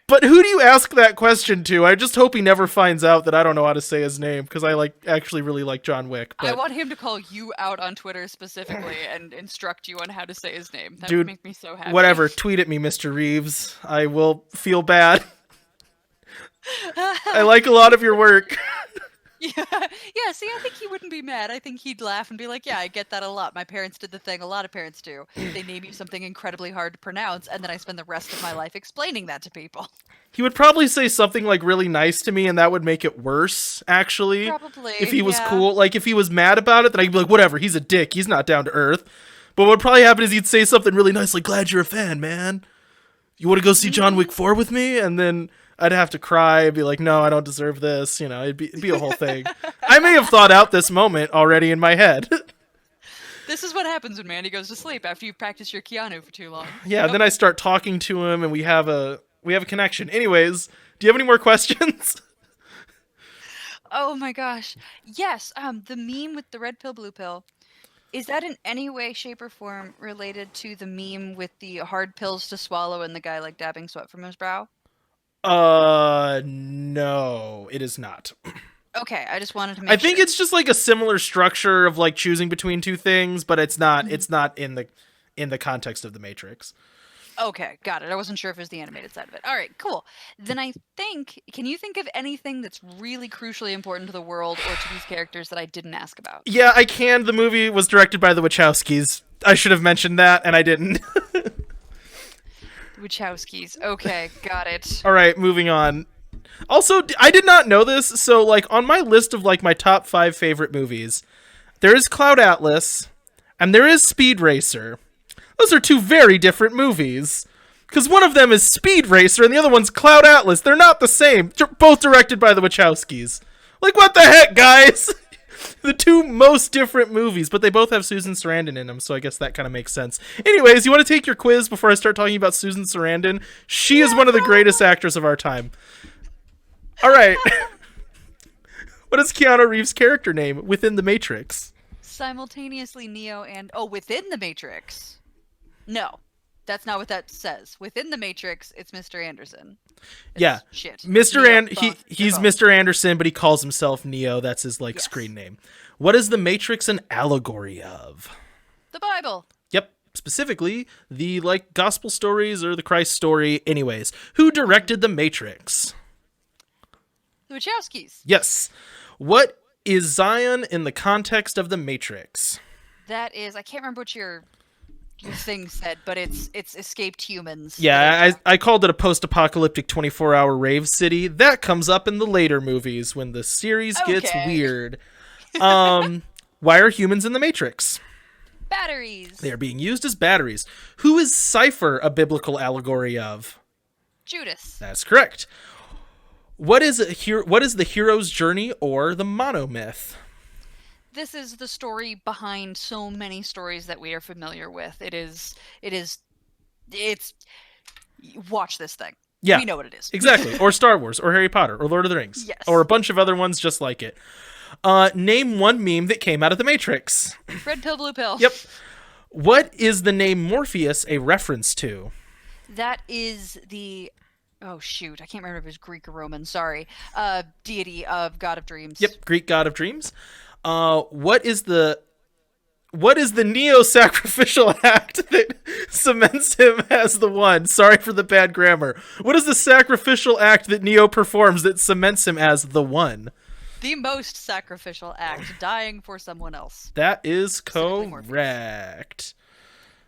But who do you ask that question to? I just hope he never finds out that I don't know how to say his name, because I actually really like John Wick. But... I want him to call you out on Twitter specifically and instruct you on how to say his name. That Dude, would make me so happy. Whatever, tweet at me, Mr. Reeves. I will feel bad. I like a lot of your work. Yeah, see, I think he wouldn't be mad. I think he'd laugh and be like, yeah, I get that a lot. My parents did the thing a lot of parents do. They name you something incredibly hard to pronounce, and then I spend the rest of my life explaining that to people. He would probably say something like really nice to me, and that would make it worse, actually. Probably, if he was cool. Like, if he was mad about it, then I'd be like, whatever, he's a dick. He's not down to earth. But what would probably happen is he'd say something really nice, like, glad you're a fan, man. You want to go see John Wick 4 with me? And then... I'd have to cry and be like, no, I don't deserve this. It'd be a whole thing. I may have thought out this moment already in my head. This This is what happens when Mandy goes to sleep after you practice your Keanu for too long. Yeah, then I start talking to him, and we have a connection. Anyways, do you have any more questions? Oh my gosh. Yes, the meme with the red pill, blue pill. Is that in any way, shape, or form related to the meme with the hard pills to swallow and the guy like dabbing sweat from his brow? No, it is not. Okay, I just wanted to make I think sure. it's just like a similar structure of like choosing between two things, but it's not in the context of the Matrix. Okay, got it. I wasn't sure if it was the animated side of it. All right, cool. Then I think, can you think of anything that's really crucially important to the world or to these characters that I didn't ask about? Yeah, I can. The movie was directed by the Wachowskis. I should have mentioned that, and I didn't. Wachowskis. Okay, got it. All right, moving on. Also, I did not know this, so like on my list of like my top 5 favorite movies, there is Cloud Atlas, and there is Speed Racer. Those are 2 very different movies. Because one of them is Speed Racer and the other one's Cloud Atlas. They're not the same. They're both directed by the Wachowskis. Like, what the heck, guys? The 2 most different movies, but they both have Susan Sarandon in them, so I guess that kind of makes sense. Anyways, you want to take your quiz before I start talking about Susan Sarandon? She is one of the greatest actors of our time. All right. What is Keanu Reeves' character name within The Matrix? Simultaneously Neo and... Oh, within the Matrix. No, that's not what that says. Within the Matrix, it's Mr. Anderson. Yeah, Shit. Mr. Neo, he's they're both. Mr. Anderson, but he calls himself Neo. That's his like Yes. screen name. What is the Matrix an allegory of? The Bible. Yep, specifically the like gospel stories or the Christ story. Anyways, who directed the Matrix? The Wachowskis. Yes. What is Zion in the context of the Matrix? That is, I can't remember what your thing said, but it's escaped humans. Yeah, I called it a post-apocalyptic 24-hour rave city. That comes up in the later movies when the series gets Okay. weird. Why are humans in the Matrix? Batteries. They are being used as batteries. Who is Cypher a biblical allegory of? Judas. That's correct. What is the hero's journey or the monomyth? This is the story behind so many stories that we are familiar with. It's watch this thing. Yeah. We know what it is. Exactly. Or Star Wars, or Harry Potter, or Lord of the Rings. Yes. Or a bunch of other ones just like it. Name one meme that came out of the Matrix. Red pill, blue pill. Yep. What is the name Morpheus a reference to? That is the... Oh, shoot. I can't remember if it was Greek or Roman. Sorry. Deity of God of Dreams. Yep, Greek god of dreams. What is the neo-sacrificial act that cements him as the one? Sorry for the bad grammar. What is the sacrificial act that Neo performs that cements him as the one? The most sacrificial act, dying for someone else. That is Specifically Morpheus. correct.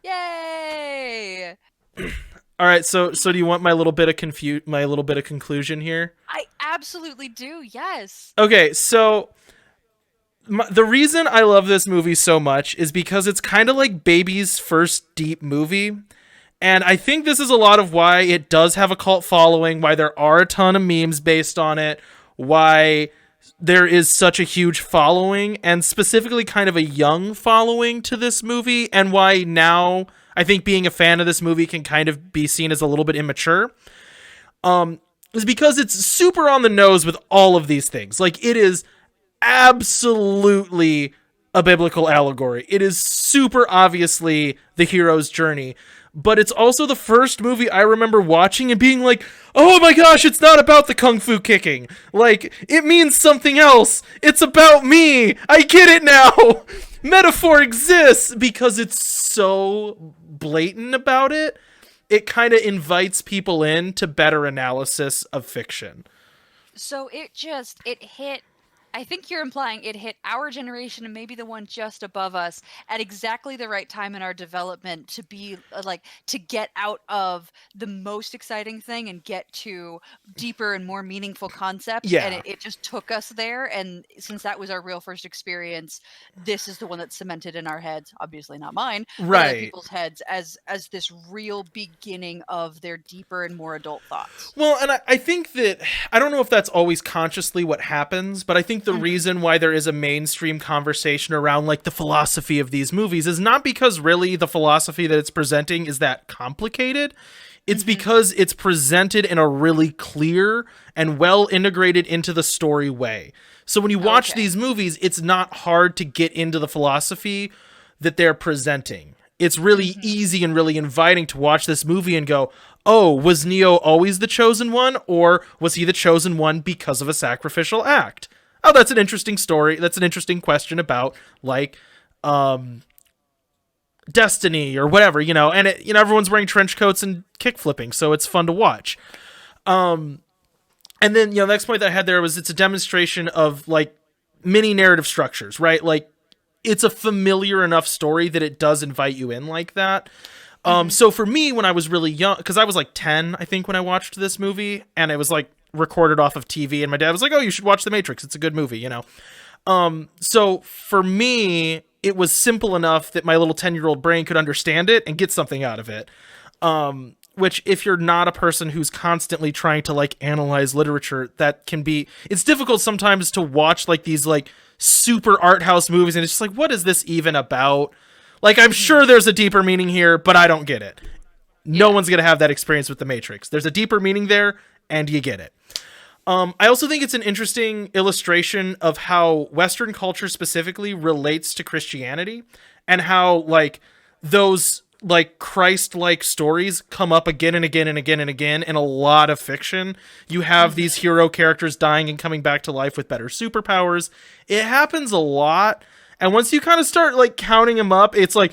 Yay! All right, so do you want my little bit of conclusion here? I absolutely do, yes. Okay, so the reason I love this movie so much is because it's kind of like Baby's first deep movie. And I think this is a lot of why it does have a cult following, why there are a ton of memes based on it, why there is such a huge following, and specifically kind of a young following to this movie, and why now I think being a fan of this movie can kind of be seen as a little bit immature. Is because it's super on the nose with all of these things. Like, it is absolutely a biblical allegory. It is super obviously the hero's journey, but it's also the first movie I remember watching and being like, oh my gosh, it's not about the kung fu kicking. Like, it means something else. It's about me. I get it now. Metaphor exists because it's so blatant about it. It kind of invites people in to better analysis of fiction. So it hit, I think you're implying it hit our generation and maybe the one just above us at exactly the right time in our development to be to get out of the most exciting thing and get to deeper and more meaningful concepts. Yeah. And it just took us there. And since that was our real first experience, this is the one that's cemented in our heads, obviously not mine, but other Right. people's heads as this real beginning of their deeper and more adult thoughts. Well, and I think that, I don't know if that's always consciously what happens, but I think think the reason why there is a mainstream conversation around like the philosophy of these movies is not because really the philosophy that it's presenting is that complicated. It's because it's presented in a really clear and well integrated into the story way. So when you watch these movies, it's not hard to get into the philosophy that they're presenting. It's really easy and really inviting to watch this movie and go, oh, was Neo always the chosen one? Or was he the chosen one because of a sacrificial act? Oh, that's an interesting story. That's an interesting question about like destiny or whatever, you know, and it, you know, everyone's wearing trench coats and kick flipping, so it's fun to watch. And then, you know, the next point that I had there was it's a demonstration of like mini narrative structures, right? Like it's a familiar enough story that it does invite you in like that. So for me, when I was really young, because I was like 10, I think, when I watched this movie, and it was like recorded off of TV, and my dad was like, oh, you should watch The Matrix. It's a good movie, you know? So for me, it was simple enough that my little 10-year-old brain could understand it and get something out of it. Which if you're not a person who's constantly trying to like analyze literature, that can be, it's difficult sometimes to watch like these like super art house movies. And it's just like, what is this even about? Like, I'm sure there's a deeper meaning here, but I don't get it. No one's going to have that experience with The Matrix. There's a deeper meaning there and you get it. I also think it's an interesting illustration of how Western culture specifically relates to Christianity and how like those like Christ-like stories come up again and again and again and again in a lot of fiction. You have these hero characters dying and coming back to life with better superpowers. It happens a lot. And once you kind of start like counting them up, it's like,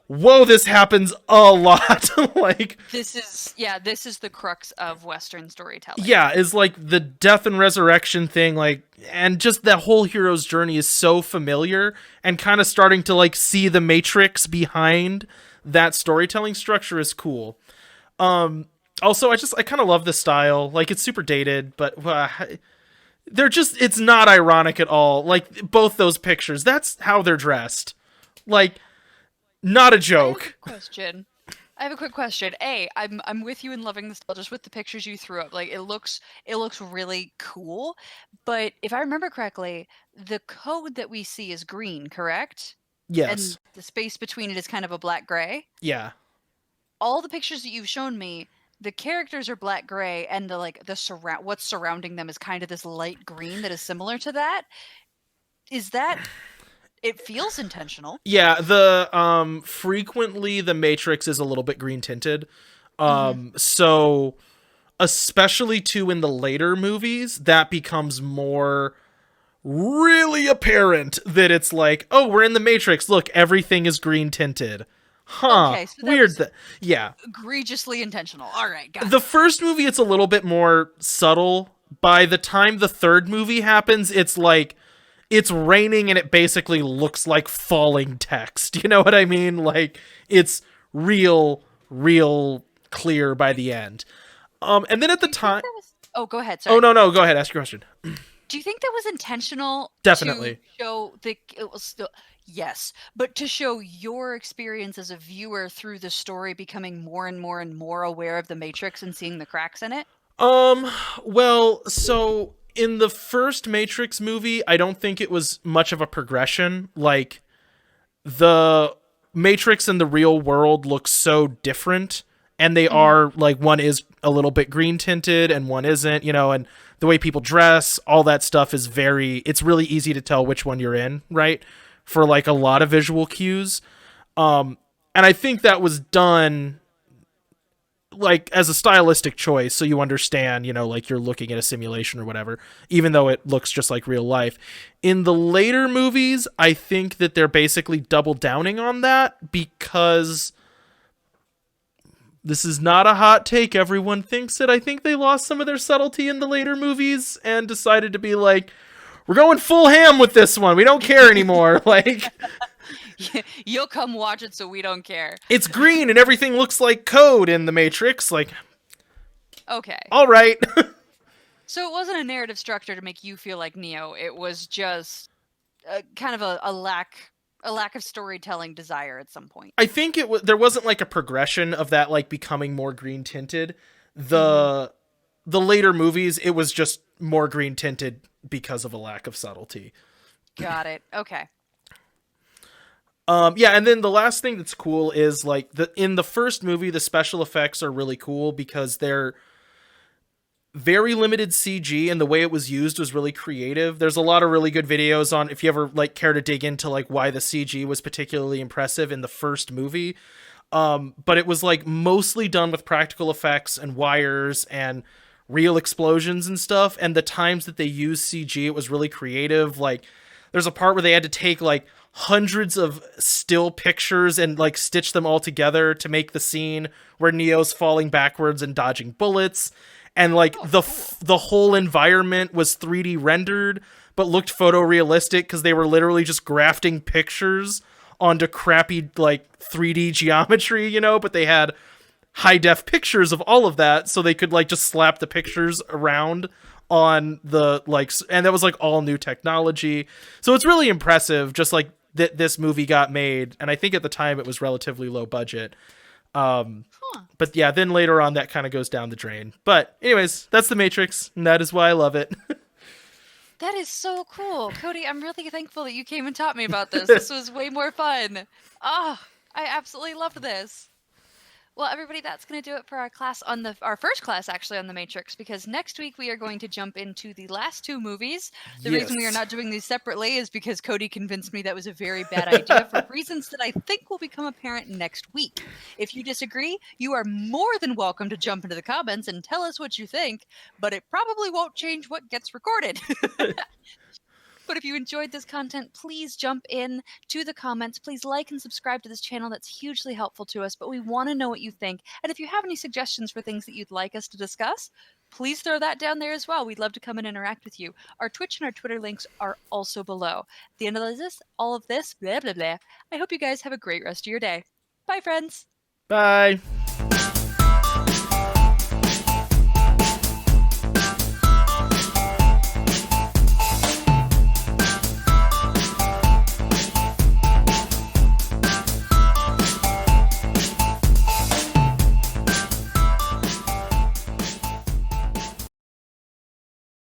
whoa, this happens a lot. Like this is the crux of Western storytelling. Yeah, is like the death and resurrection thing, like, and just that whole hero's journey is so familiar, and kind of starting to like see the Matrix behind that storytelling structure is cool. Also, I kind of love the style. Like, it's super dated, but they're just, it's not ironic at all. Like, both those pictures, that's how they're dressed. Like, not a joke. I have a quick question. I'm with you in loving the style, just with the pictures you threw up. Like, it looks really cool. But if I remember correctly, the code that we see is green, correct? Yes. And the space between it is kind of a black-gray? Yeah. All the pictures that you've shown me, the characters are black-gray, and what's surrounding them is kind of this light green that is similar to that. Is that... It feels intentional. Yeah, the frequently the Matrix is a little bit green tinted. So especially too in the later movies, that becomes more really apparent that it's like, oh, we're in the Matrix. Look, everything is green tinted. Huh. Okay, so weird. Yeah. Egregiously intentional. All right, got it. The first movie, it's a little bit more subtle. By the time the third movie happens, it's like, it's raining and it basically looks like falling text. You know what I mean? Like, it's real clear by the end. And then at the time... Oh, go ahead. Sorry. Oh, no. Go ahead. Ask your question. Do you think that was intentional? Definitely. To show it was still... Yes, but to show your experience as a viewer through the story becoming more and more and more aware of the Matrix and seeing the cracks in it? Well, so... in the first Matrix movie, I don't think it was much of a progression. Like, the Matrix and the real world look so different, and they are, like, one is a little bit green tinted and one isn't, you know, and the way people dress, all that stuff is it's really easy to tell which one you're in, right? For, like, a lot of visual cues. And I think that was done... like as a stylistic choice, so you understand, you know, like you're looking at a simulation or whatever, even though it looks just like real life. In the later movies, I think that they're basically double downing on that, because this is not a hot take, everyone thinks it. I think they lost some of their subtlety in the later movies and decided to be like, we're going full ham with this one, we don't care anymore. Like, you'll come watch it, so we don't care. It's green and everything looks like code in the Matrix. Like, okay, all right. So it wasn't a narrative structure to make you feel like Neo. It was just kind of a lack of storytelling desire at some point. I think there wasn't like a progression of that, like becoming more green tinted. The later movies, it was just more green tinted because of a lack of subtlety. Got it. Okay. Yeah, and then the last thing that's cool is like in the first movie, the special effects are really cool because they're very limited CG, and the way it was used was really creative. There's a lot of really good videos on, if you ever like care to dig into like why the CG was particularly impressive in the first movie. But it was like mostly done with practical effects and wires and real explosions and stuff. And the times that they used CG, it was really creative. Like there's a part where they had to take like hundreds of still pictures and like stitch them all together to make the scene where Neo's falling backwards and dodging bullets. And like the whole environment was 3D rendered, but looked photorealistic because they were literally just grafting pictures onto crappy like 3D geometry, you know, but they had high def pictures of all of that, so they could like just slap the pictures around on the like, and that was like all new technology. So it's really impressive, just like that this movie got made, and I think at the time it was relatively low budget. But yeah, then later on that kind of goes down the drain. But anyways, that's The Matrix, and that is why I love it. That is so cool. Cody, I'm really thankful that you came and taught me about this. This was way more fun. I absolutely loved this. Well, everybody, that's going to do it for our class on our first class, actually, on The Matrix, because next week we are going to jump into the last two movies. The reason we are not doing these separately is because Cody convinced me that was a very bad idea for reasons that I think will become apparent next week. If you disagree, you are more than welcome to jump into the comments and tell us what you think, but it probably won't change what gets recorded. But if you enjoyed this content, please jump in to the comments. Please like and subscribe to this channel. That's hugely helpful to us, but we want to know what you think. And if you have any suggestions for things that you'd like us to discuss, please throw that down there as well. We'd love to come and interact with you. Our Twitch and our Twitter links are also below. At the end of this, all of this, blah, blah, blah. I hope you guys have a great rest of your day. Bye, friends. Bye.